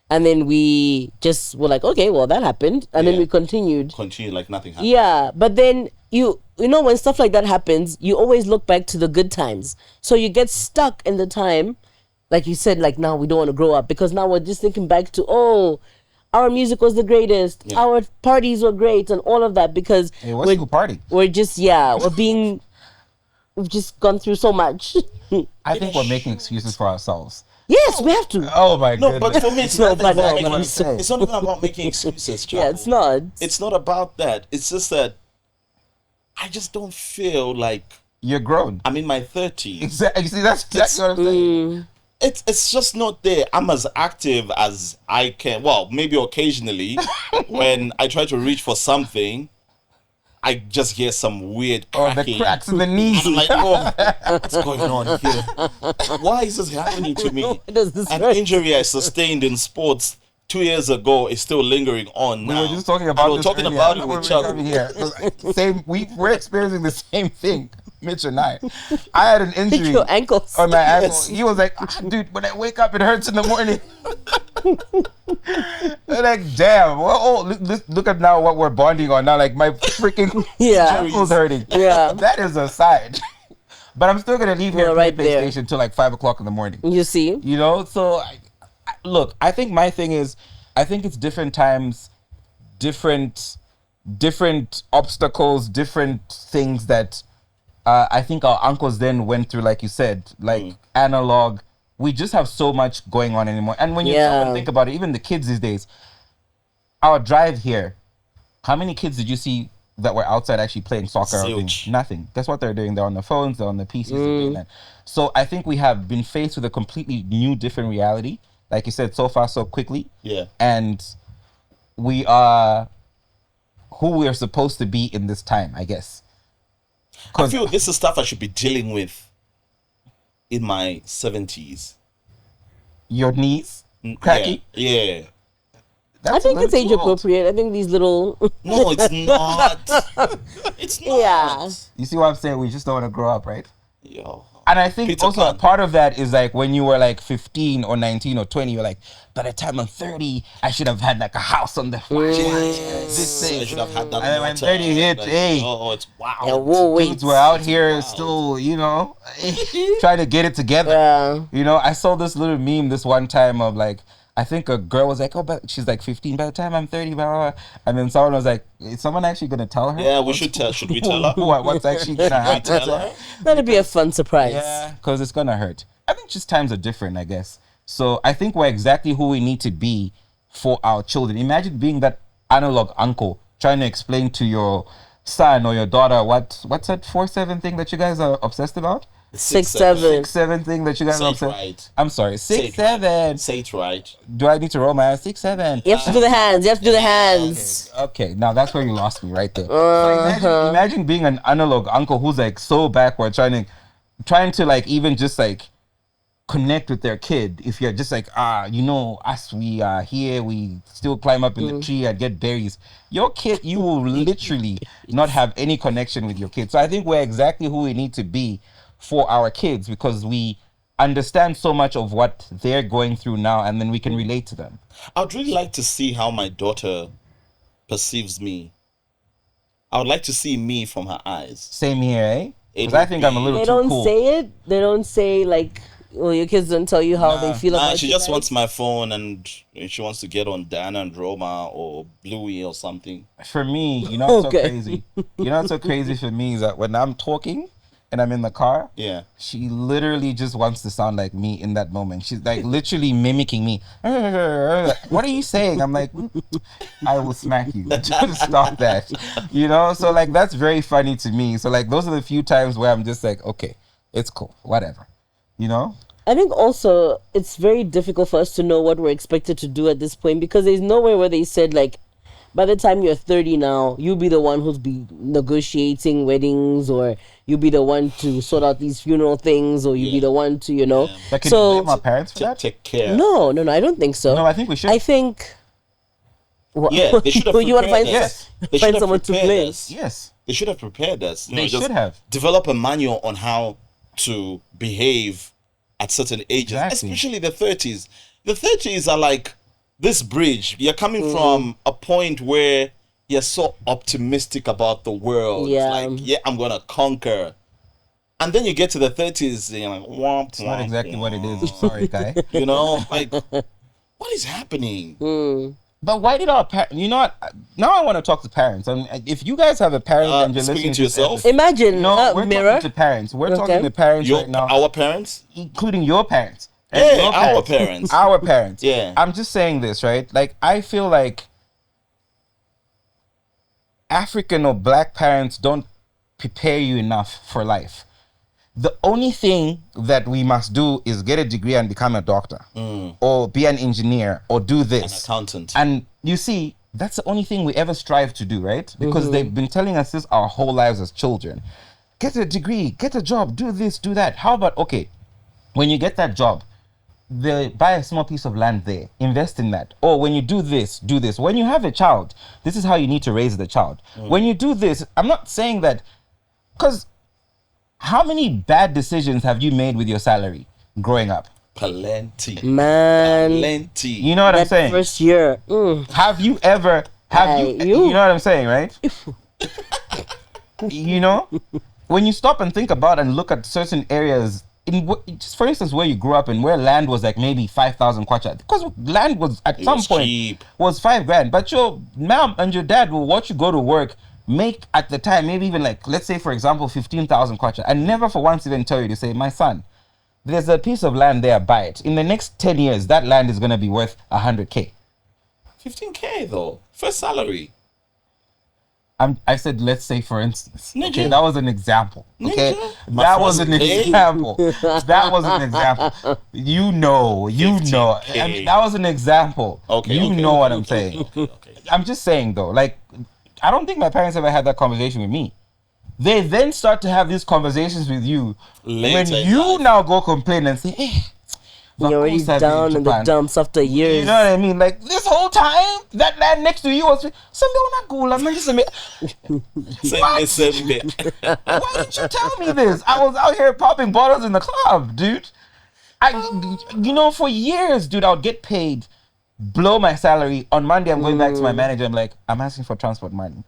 And then we just were like, okay, well, that happened. And then we continued. Continued like nothing happened. Yeah. But then, you know, when stuff like that happens, you always look back to the good times. So you get stuck in the time. Like you said, like, now we don't want to grow up, because now we're just thinking back to, our music was the greatest. Yeah. Our parties were great and all of that, because we're party. We're just, we've just gone through so much. I think we're making excuses for ourselves. Yes, we have to. Oh my god. No, but for me, it's not even about making excuses, Chaku. Yeah, it's not. It's not about that. It's just that I just don't feel like you're grown. I'm in my 30s. Exactly. See, that's what I'm saying. It's just not there. I'm as active as I can. Well, maybe occasionally when I try to reach for something, I just hear some weird cracking. The cracks in the knees. And I'm like, what's going on here? Why is this happening to me? An injury I sustained in sports 2 years ago is still lingering on now. We were just talking about it with Chaku. We're experiencing the same thing. Mitch and I had an injury your ankles. on my ankle. He was like, dude, when I wake up, it hurts in the morning. I'm like, damn. Well, look at now what we're bonding on now. Like, my freaking ankle's hurting. Yeah. That is a side. But I'm still going to leave here at the PlayStation until like 5 o'clock in the morning. You see? You know? So, look, I think my thing is, I think it's different times, different obstacles, different things that I think our uncles then went through, like you said, like analog. We just have so much going on anymore. And when you stop and think about it, even the kids these days, our drive here, how many kids did you see that were outside actually playing soccer? Nothing. Guess what they're doing? They're on their phones, they're on their PCs, they're doing that. So I think we have been faced with a completely new, different reality. Like you said, so far, so quickly. Yeah. And we are who we are supposed to be in this time, I guess. I feel this is stuff I should be dealing with in my 70s. Your knees? Cracky? Yeah. I think it's age appropriate. I think these little... No, it's not. It's not. Yeah. You see what I'm saying? We just don't want to grow up, right? Yo. And I think also a part of that is like when you were like 15 or 19 or 20, you're like, by the time I'm 30, I should have had like a house on the farm. This thing. I should have had that. And when 30 hit, like, hey. Oh, it's wow. Yeah, Dudes were out here still, you know, trying to get it together. Yeah. You know, I saw this little meme this one time of like, I think a girl was like, oh, but she's like 15 by the time I'm 30, blah, blah, blah. And then someone was like, is someone actually going to tell her? Yeah, we should tell. Should we tell her? What's actually going to happen? That'd be a fun surprise. Yeah, because it's going to hurt. I think just times are different, I guess. So I think we're exactly who we need to be for our children. Imagine being that analog uncle trying to explain to your son or your daughter what's that 4-7 thing that you guys are obsessed about? 6-7. 6-7 thing that you guys are obsessed. Right. I'm sorry, 6-7. Say it right. Do I need to roll my eyes? 6-7. You have to do the hands. You have to do the hands. Okay, now that's where you lost me right there. So imagine being an analog uncle who's like so backward, trying to like even just like connect with their kid. If you're just like, you know, us, we are here, we still climb up in the tree and get berries. Your kid, you will literally not have any connection with your kid. So I think we're exactly who we need to be for our kids because we understand so much of what they're going through now and then we can relate to them. I'd really like to see how my daughter perceives me. I would like to see me from her eyes. Same here, eh? Because I think I'm a little too cool. They don't say it. They don't say like, well, your kids don't tell you how they feel about she just wants my phone and she wants to get on Dana and Roma or Bluey or something. For me, you know what's so crazy? You know what's so crazy for me is that when I'm talking and I'm in the car, she literally just wants to sound like me in that moment. She's like literally mimicking me. What are you saying? I'm like, I will smack you. Just stop that. You know? So like that's very funny to me. So like those are the few times where I'm just like, okay, it's cool, whatever. You know? I think also it's very difficult for us to know what we're expected to do at this point because there's nowhere where they said like, by the time you're 30 now, you'll be the one who's be negotiating weddings or you'll be the one to sort out these funeral things or you'll be the one to, you know. But can you blame our parents for that? Take care. No, I don't think so. No, I think we should. I think... Yeah, they should have prepared you want to find, us. find someone to blame. Yes. They should have prepared us. They should have. Develop a manual on how to behave at certain ages, especially the 30s. The 30s are like this bridge. You're coming from a point where you're so optimistic about the world. Yeah. Like, I'm going to conquer. And then you get to the 30s and you're like, womp, it's not exactly what it is. I'm sorry, guy. You know, like, what is happening? But why did our parents... You know what? Now I want to talk to parents. I mean, if you guys have a parent and you're listening to yourself, imagine. No, we're mirror. talking to parents. We're talking to parents right now. Our parents? Including your parents. Yeah, our parents. Our parents. Yeah. I'm just saying this, right? Like, I feel like African or black parents don't prepare you enough for life. The only thing that we must do is get a degree and become a doctor or be an engineer or do this. An accountant. And you see, that's the only thing we ever strive to do, right? Because they've been telling us this our whole lives as children. Get a degree, get a job, do this, do that. How about, okay, when you get that job, they buy a small piece of land there, invest in that. Or when you do this, do this. When you have a child, this is how you need to raise the child. When you do this, I'm not saying that, because how many bad decisions have you made with your salary growing up? Plenty. Man. Plenty. You know what I'm saying? First year. Have you ever, you know what I'm saying, right? You know? When you stop and think about and look at certain areas just for instance, where you grew up and where land was like maybe 5,000 kwacha, because land was at some point cheap. was $5,000, but your mom and your dad will watch you go to work, make at the time maybe even like, let's say for example 15,000 kwacha, and never for once even tell you to say, my son, there's a piece of land there, buy it. In the next 10 years, that land is going to be worth 100K. 15K though, first salary. I said, let's say for instance. Ninja. Okay, that was an example. Okay, Ninja. that was an example. That was an example. You know. I mean, that was an example. Okay. You know what I'm saying. Okay. I'm just saying though, like, I don't think my parents ever had that conversation with me. They then start to have these conversations with you Later when in you life. now go complain and say, You're already down in the dumps after years. You know what I mean? Like, this whole time, that land next to you was... Why didn't you tell me this? I was out here popping bottles in the club, dude. For years, dude, I would get paid, blow my salary. On Monday, I'm going back to my manager. I'm like, I'm asking for transport money.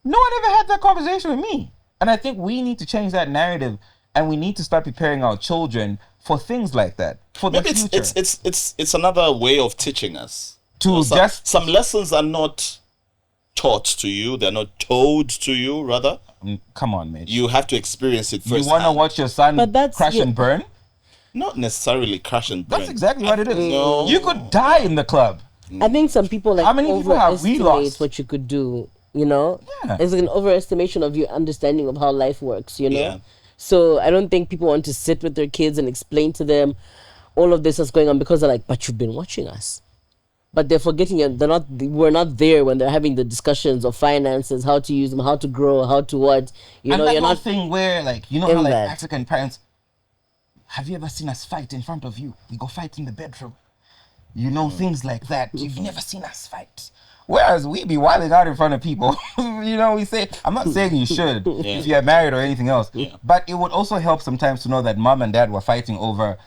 No one ever had that conversation with me. And I think we need to change that narrative, and we need to start preparing our children for things like that, for the future. It's another way of teaching us. Some lessons are not taught to you; they're not told to you. Rather, come on, Mitch. You have to experience it first. You want to watch your son crash and burn? Not necessarily crash and burn. That's exactly what it is. No. You could die in the club. I think some people How many people have we lost? What you could do. It's like an overestimation of your understanding of how life works. Yeah. So I don't think people want to sit with their kids and explain to them all of this that's going on, because they're like, but you've been watching us. But they're forgetting we're not there when they're having the discussions of finances, how to use them, how to grow, how to what. And you're not not thing where how like African parents, have you ever seen us fight in front of you? We go fight in the bedroom. Things like that. You've never seen us fight. Whereas we be wilding out in front of people. We say, I'm not saying you should if you're married or anything else. Yeah. But it would also help sometimes to know that mom and dad were fighting over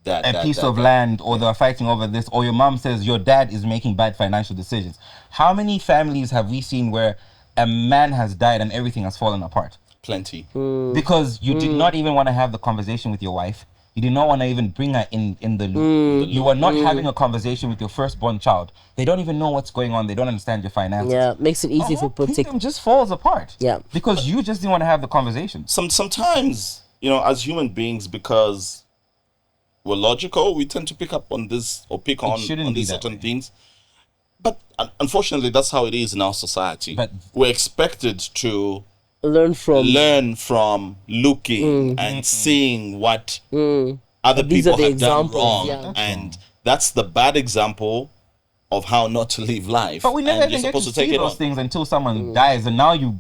a piece of land, or they were fighting over this, or your mom says your dad is making bad financial decisions. How many families have we seen where a man has died and everything has fallen apart? Plenty. Because you did not even want to have the conversation with your wife. You did not want to even bring her in the loop. You were not having a conversation with your firstborn child. They don't even know what's going on. They don't understand your finances. Yeah, makes it easy for people. Kingdom just falls apart. Yeah. Because you just didn't want to have the conversation. Sometimes, as human beings, because we're logical, we tend to pick up on this or pick on these certain things. But unfortunately, that's how it is in our society. But we're expected to learn from looking and seeing what other people have done wrong, and that's the bad example of how not to live life. But we never even get to see those things until someone dies, and now you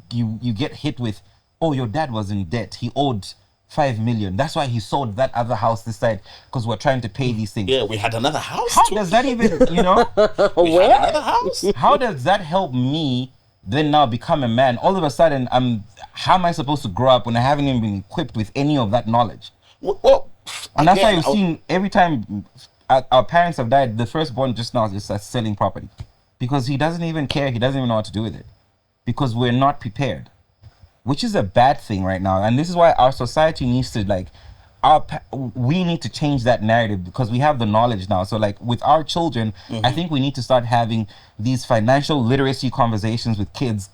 get hit with, oh, your dad was in debt, he owed 5 million, that's why he sold that other house this side, because we're trying to pay these things. Yeah, we had another house. How does that even where? Another house. How does that help me then now become a man? All of a sudden, how am I supposed to grow up when I haven't even been equipped with any of that knowledge? Well, and that's why you've seen every time our parents have died, the firstborn just now is selling property, because he doesn't even care. He doesn't even know what to do with it, because we're not prepared, which is a bad thing right now. And this is why our society needs to we need to change that narrative, because we have the knowledge now. So with our children, I think we need to start having these financial literacy conversations with kids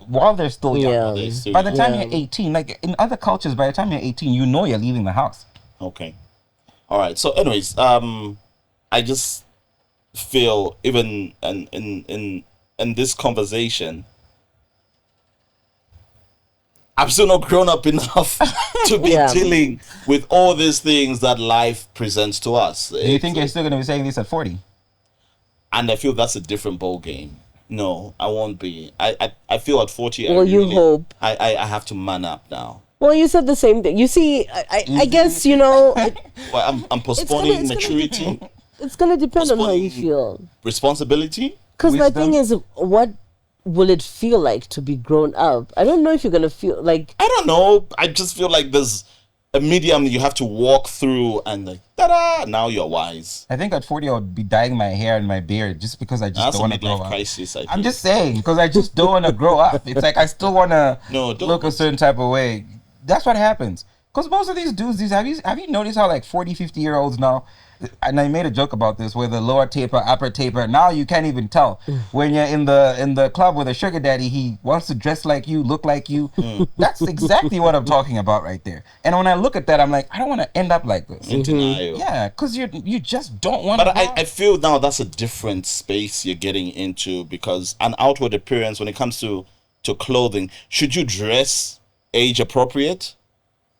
while they're still young. By the time you're 18, like in other cultures, by the time you're 18, you're leaving the house. Okay. All right. So anyways, I just feel even in this conversation, I'm still not grown up enough to be dealing with all these things that life presents to us. Do you think you're still going to be saying this at 40? And I feel that's a different ball game. No, I won't be. I feel at 40. Well, hope. I have to man up now. Well, you said the same thing. You see, I guess, well, I'm postponing maturity. It's going to depend on how you feel. Responsibility? Because my thing is, what will it feel like to be grown up? I don't know if you're going to feel like... I don't know. I just feel like there's a medium you have to walk through and ta-da, now you're wise. I think at 40 I would be dyeing my hair and my beard just because I just don't want to grow up. Crisis, I'm just saying, because I just don't want to grow up. It's like I still want to look a certain type of way. That's what happens. Because most of these dudes, have you noticed how like 40, 50-year-olds now, and I made a joke about this, where the lower taper, upper taper, now you can't even tell. When you're in the club with a sugar daddy, he wants to dress like you, look like you. That's exactly what I'm talking about right there. And when I look at that, I'm like, I don't want to end up like this. In denial. Yeah, because you just don't want to. But I feel now that's a different space you're getting into, because an outward appearance, when it comes to clothing, should you dress age appropriate?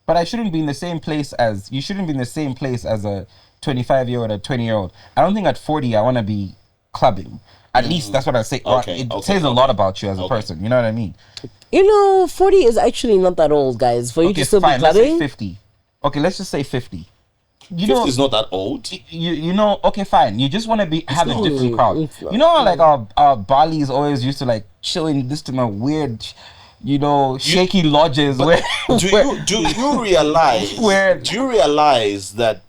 But I shouldn't be in the same place as, you shouldn't be in the same place as a 25-year-old or a 20-year-old. I don't think at 40 I want to be clubbing. At least that's what I say. It says a lot about you as a person. You know what I mean? 40 is actually not that old, guys. For you to still be clubbing. Let's say 50. Okay, let's just say 50. 50 is not that old. Okay, fine. You just want to have a different crowd. You know how like our Balis always used to like chill in this to my weird, shaky lodges where do you realize that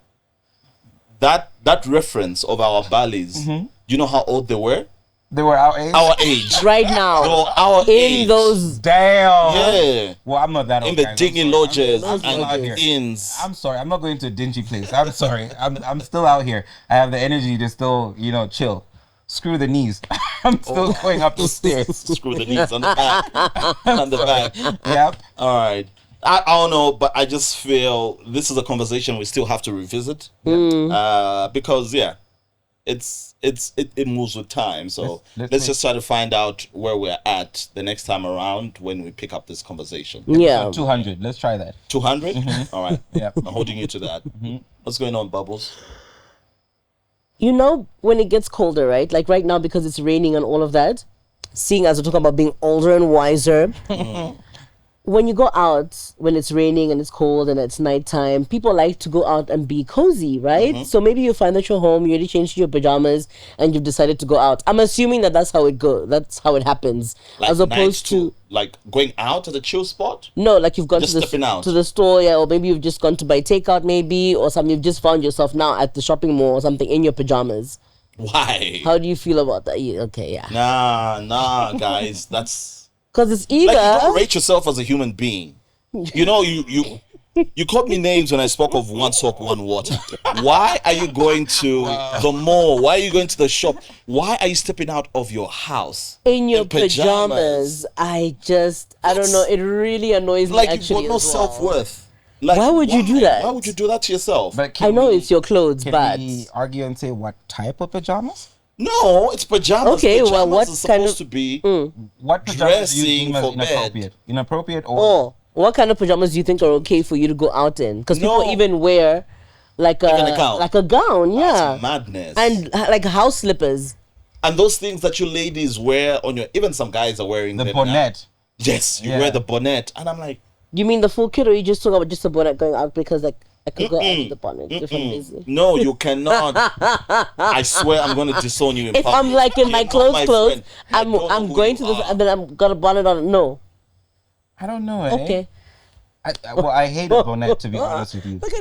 reference of our Balis, you know how old they were? They were our age? Our age. Right now. So our age. Those... Damn. Yeah. Well, I'm not that old. In the digging lodges and inns. I'm sorry. I'm not going to a dingy place. I'm sorry. I'm still out here. I have the energy to still, chill. Screw the knees. I'm still going up the stairs. Screw the knees on the back. On the back. Yep. All right. I don't know, but I just feel this is a conversation we still have to revisit. Because it moves with time. So let's just try to find out where we're at the next time around when we pick up this conversation. Yeah. 200. Let's try that. 200? All right. Yeah. I'm holding you to that. What's going on, Bubbles? When it gets colder, right? Like right now, because it's raining and all of that, seeing as we're talking about being older and wiser, when you go out, when it's raining and it's cold and it's nighttime, people like to go out and be cozy, right? So maybe you find that you're home, you already changed your pajamas, and you've decided to go out. I'm assuming that's how it goes. That's how it happens. Like as opposed to like going out at a chill spot? No, like you've gone just to the store, or maybe you've just gone to buy takeout, maybe, or something. You've just found yourself now at the shopping mall or something in your pajamas. Why? How do you feel about that? Okay, yeah. Nah, guys, that's... Because it's either... Like, you don't rate yourself as a human being. You called me names when I spoke of one soap, one water. Why are you going to the mall? Why are you going to the shop? Why are you stepping out of your house? In your pajamas. I don't know. It really annoys me, actually. Like, you've got no self-worth. Like, why would you do that? Why would you do that to yourself? I know it's your clothes, but... Can we argue and say what type of pajamas? No, it's pajamas. Okay, pajamas well, what is kind supposed of... to be what pajamas do you dressing deem as for inappropriate? bed. Inappropriate or... Oh, what kind of pajamas do you think are okay for you to go out in? Because people even wear like a gown, yeah. That's madness. And like house slippers. And those things that you ladies wear on your... Even some guys are wearing the bonnet. Now. Yes, you wear the bonnet. And I'm like... You mean the full kit, or you just talk about just the bonnet going out? Because like I could go out with the bonnet different reasons. No, you cannot. I swear I'm going to disown you in if public. I'm like in my clothes, friend. I'm going to this and then I'm got a bonnet on. No. I don't know, Okay. I hate a bonnet, to be honest with you. Look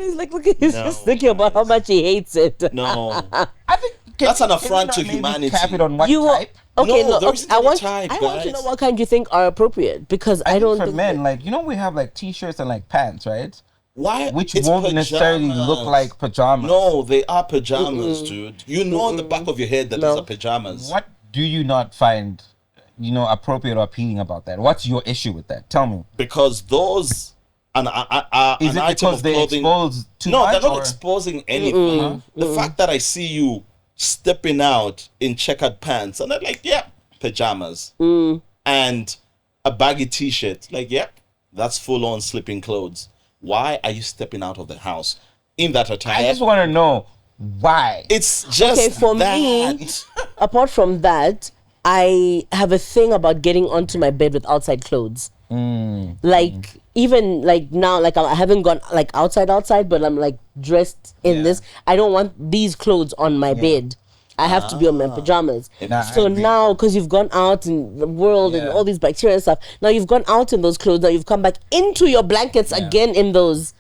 at he's just thinking about how much he hates it. No. I think that's an affront to humanity. Cap it on what type? Okay, no, look, I want guys. to know what kind you think are appropriate, because I don't think think men, like, we have like t-shirts and like pants, right? Why? Which won't necessarily look like pajamas. No, they are pajamas, dude. You know in the back of your head that these are pajamas. What do you not find, appropriate or appealing about that? What's your issue with that? Tell me. Because those an is it item because of they clothing. expose too No, much? they're not exposing anything. The fact that I see you stepping out in checkered pants, and I'm like, yeah, pajamas, and a baggy t-shirt, like, yep, that's full-on sleeping clothes. Why are you stepping out of the house in that attire? I just want to know why. It's just for me. Apart from that, I have a thing about getting onto my bed with outside clothes. Like even like now, like I haven't gone like outside, but I'm like dressed in this. I don't want these clothes on my bed. I have to be on my pajamas. So now, because you've gone out in the world and all these bacteria and stuff, now you've gone out in those clothes. Now you've come back into your blankets again in those.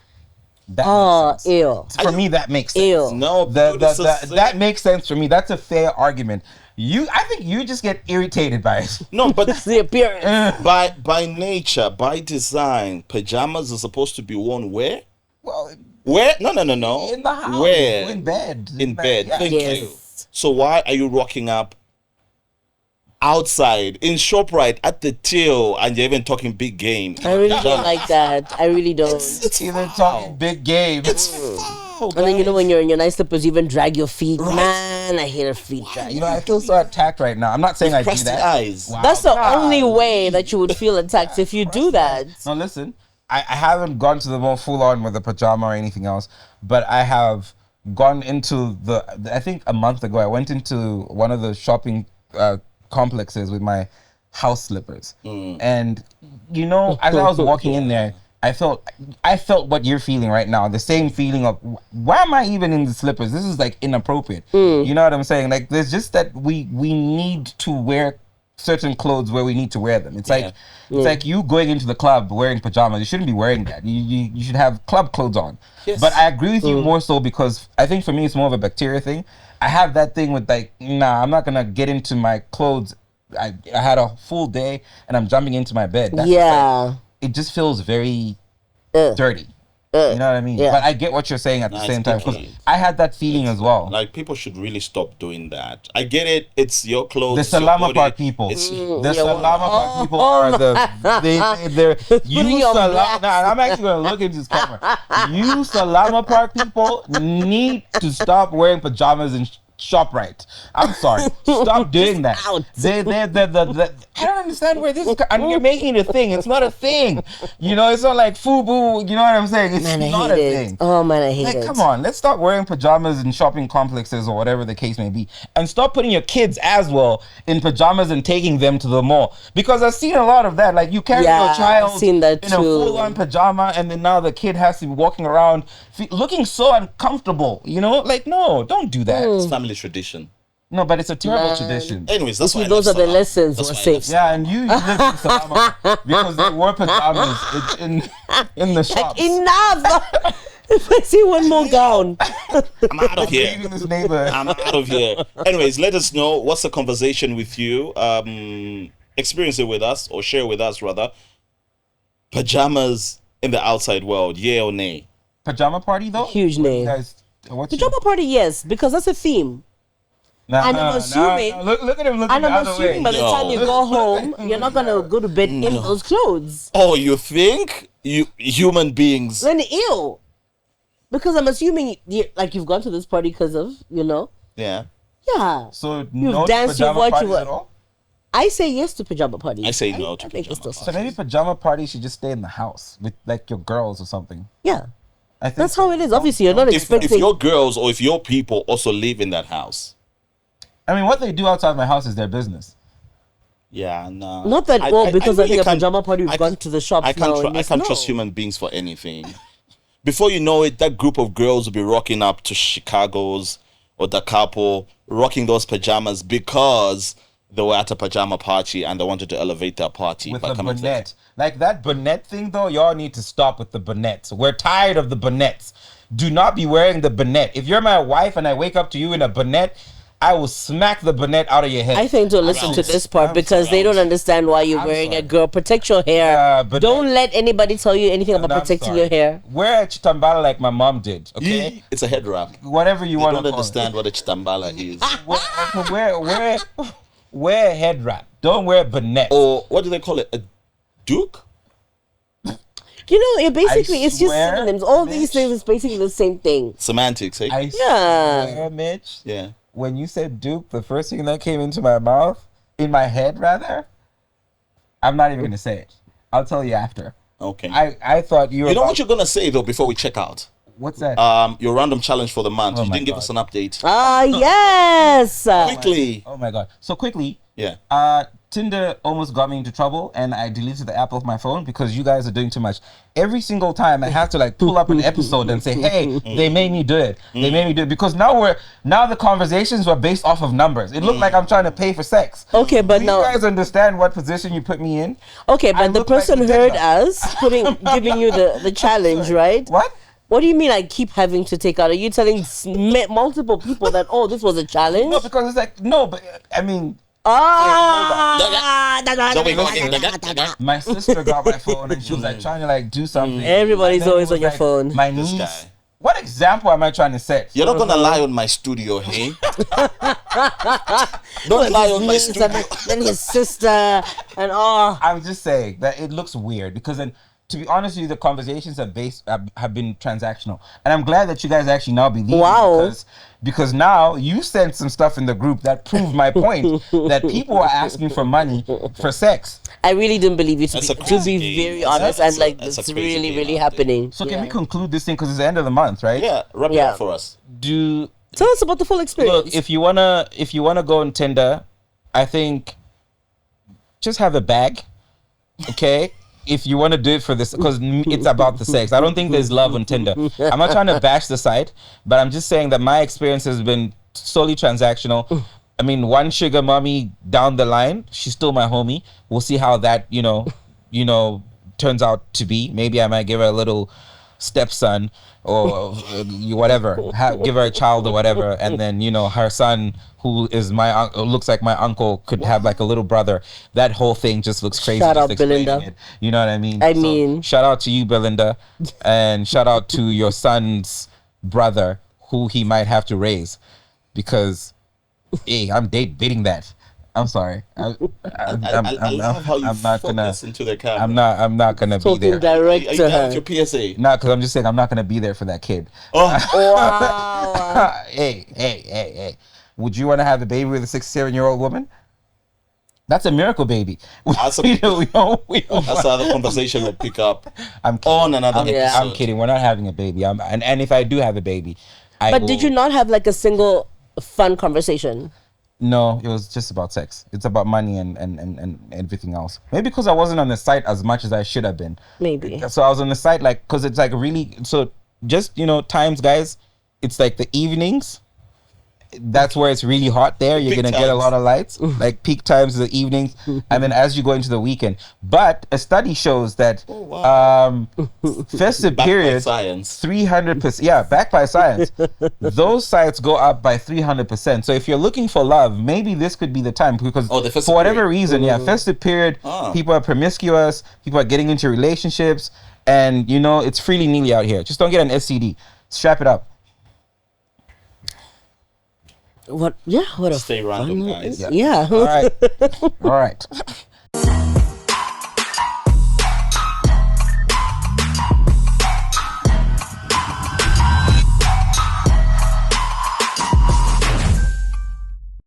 Ew. For me, that makes sense. Ew. No, that makes sense for me. That's a fair argument. I think you just get irritated by it. No, but the appearance. By nature, by design, pajamas are supposed to be worn where? Well, where? No. in the house. Where? In bed. In bed. Yeah. Thank you. So why are you rocking up outside in ShopRite at the till and you're even talking big game? I really don't like that. I really don't. It's even talking big game. It's foul, and then you know when you're in your nice slippers, you even drag your feet. Right. Man, I hate a feet drag. You know, I feel so attacked right now. I'm not saying I do Press that. the eyes. Wow. That's the only way that you would feel attacked if you do that. No, listen. I haven't gone to the more full on with the pajama or anything else, but I have gone into I think a month ago, I went into one of the shopping complexes with my house slippers. And, you know, as I was walking in there, I felt what you're feeling right now. The same feeling of, why am I even in the slippers? This is like inappropriate. You know what I'm saying? Like, there's just that we need to wear certain clothes where we need to wear them. It's like it's like you going into the club wearing pajamas. You shouldn't be wearing that. You should have club clothes on. Yes. But I agree with you more so because I think for me it's more of a bacteria thing. I have that thing with like, nah, I'm not gonna get into my clothes. I had a full day and I'm jumping into my bed. That's like, it just feels very dirty. You know what I mean? Yeah. But I get what you're saying at the same time because I had that feeling as well. Like, people should really stop doing that. I get it. It's your clothes. The Salama Park people. The Salama Park people are they're you Salama. Nah, I'm actually gonna look into this camera. You Salama Park people need to stop wearing pajamas and ShopRite. I'm sorry. Stop doing that. I don't understand where this is. And you're making it a thing. It's not a thing. You know, it's not like FUBU. You know what I'm saying? It's not a thing. Oh man, I hate it. Come on, let's stop wearing pajamas in shopping complexes or whatever the case may be, and stop putting your kids as well in pajamas and taking them to the mall. Because I've seen a lot of that. Like, you carry your child in a full-on pajama, and then now the kid has to be walking around looking so uncomfortable. You know, like, no, don't do that. It's family tradition. No, but it's a terrible tradition. Anyways, that's why those are the lessons we're saying. Yeah, and you live in Salama because they wore pajamas in the shops. Like, enough! If I see one more gown, I'm out of here. I'm out of here. Anyways, let us know what's the conversation with you. Experience it with us, or share with us rather. Pajamas in the outside world, yeah or nay? Pajama party though? Huge nay. Pajama party, yes, because that's a theme. And I'm assuming, look at him looking and I'm assuming by the time you go home, you're not gonna go to bed in those clothes. Oh, you think? You human beings? Then ew. Because I'm assuming you've gone to this party because of, you know. Yeah. Yeah. So you've danced, you've watched, at all? I say yes to pajama parties. I say no to pajama parties. So maybe pajama parties should just stay in the house with like your girls or something. Yeah. I think that's how it is. Obviously, you're not expecting. If your girls or if your people also live in that house. I mean, what they do outside my house is their business. Yeah, no. Not that because I think a pajama party, we've gone to the shops. I can't trust human beings for anything. Before you know it, that group of girls will be rocking up to Chicago's or the couple, rocking those pajamas because they were at a pajama party and they wanted to elevate their party. With the bonnet. Like that bonnet thing, though, y'all need to stop with the bonnets. We're tired of the bonnets. Do not be wearing the bonnet. If you're my wife and I wake up to you in a bonnet, I will smack the bonnet out of your head. I think to listen to this part because they don't understand why you're wearing a girl. Protect your hair. Don't let anybody tell you anything about protecting your hair. Wear a chitambala like my mom did, okay? It's a head wrap. Whatever you want to don't understand what a chitambala is. Wear a head wrap. Don't wear a bonnet. Or what do they call it? A duke? You know, it's just synonyms. All these things is basically the same thing. Semantics, eh? I swear, Mitch. Yeah. When you said Duke, the first thing that came into my mouth, in my head rather, I'm not even going to say it. I'll tell you after. Okay. I thought you were... You know what you're going to say, though, before we check out? What's that? Your random challenge for the month. You didn't give us an update. Yes! Quickly. Oh, my God. So, quickly. Yeah. Tinder almost got me into trouble and I deleted the app off my phone because you guys are doing too much. Every single time I have to like pull up an episode and say, hey, they made me do it. They made me do it because now the conversations were based off of numbers. It looked like I'm trying to pay for sex. Okay, but now you guys understand what position you put me in? Okay, but the person heard us giving you the challenge, right? What? What do you mean I keep having to take out? Are you telling multiple people that, this was a challenge? No, because it's like, no, but I mean, My sister got my phone and she was like trying to like do something. Everybody's always on your phone. My niece. What example am I trying to set? You're not gonna lie on my studio, hey? Don't lie on my studio. And his sister and all. I'm just saying that it looks weird because then, to be honest with you, the conversations have been transactional, and I'm glad that you guys actually now believe it because now you sent some stuff in the group that proved my point that people are asking for money for sex. I really didn't believe you to be very honest, and like it's really happening. So can we conclude this thing because it's the end of the month, right? Yeah, wrap it up for us. Tell us about the full experience. Look, if you wanna go on Tinder, I think just have a bag, okay? If you want to do it for this, because it's about the sex. I don't think there's love on Tinder. I'm not trying to bash the site, but I'm just saying that my experience has been solely transactional. I mean, one sugar mommy down the line, she's still my homie. We'll see how that, turns out to be. Maybe I might give her a little stepson or whatever, give her a child or whatever, and then her son, who is looks like my uncle, could have like a little brother. That whole thing just looks crazy. Shout out Belinda. You know what I mean? Shout out to you, Belinda, and shout out to your son's brother, who he might have to raise, because I'm dating that. I'm sorry. I'm not gonna into the camera. I'm not gonna be there. Direct to her. Your PSA. No, because I'm just saying I'm not gonna be there for that kid. Wow. Hey. Would you want to have a baby with a 67-year-old woman? That's a miracle baby. That's another conversation we'll pick up on another episode. I'm kidding. We're not having a baby. And if I do have a baby, did you not have like a single fun conversation? No, it was just about sex. It's about money and everything else. Maybe because I wasn't on the site as much as I should have been. Maybe. So I was on the site because it's like really, so just, times, guys, it's like the evenings. That's where it's really hot there. You're going to get a lot of lights, like peak times of the evenings. And then as you go into the weekend. But a study shows that festive period, 300%. Yeah, backed by science. Those sites go up by 300%. So if you're looking for love, maybe this could be the time. Because for whatever reason, festive period, people are promiscuous. People are getting into relationships. And, it's freely neely out here. Just don't get an STD. Strap it up. What? Yeah. What a stay random, guys. Yeah. All right.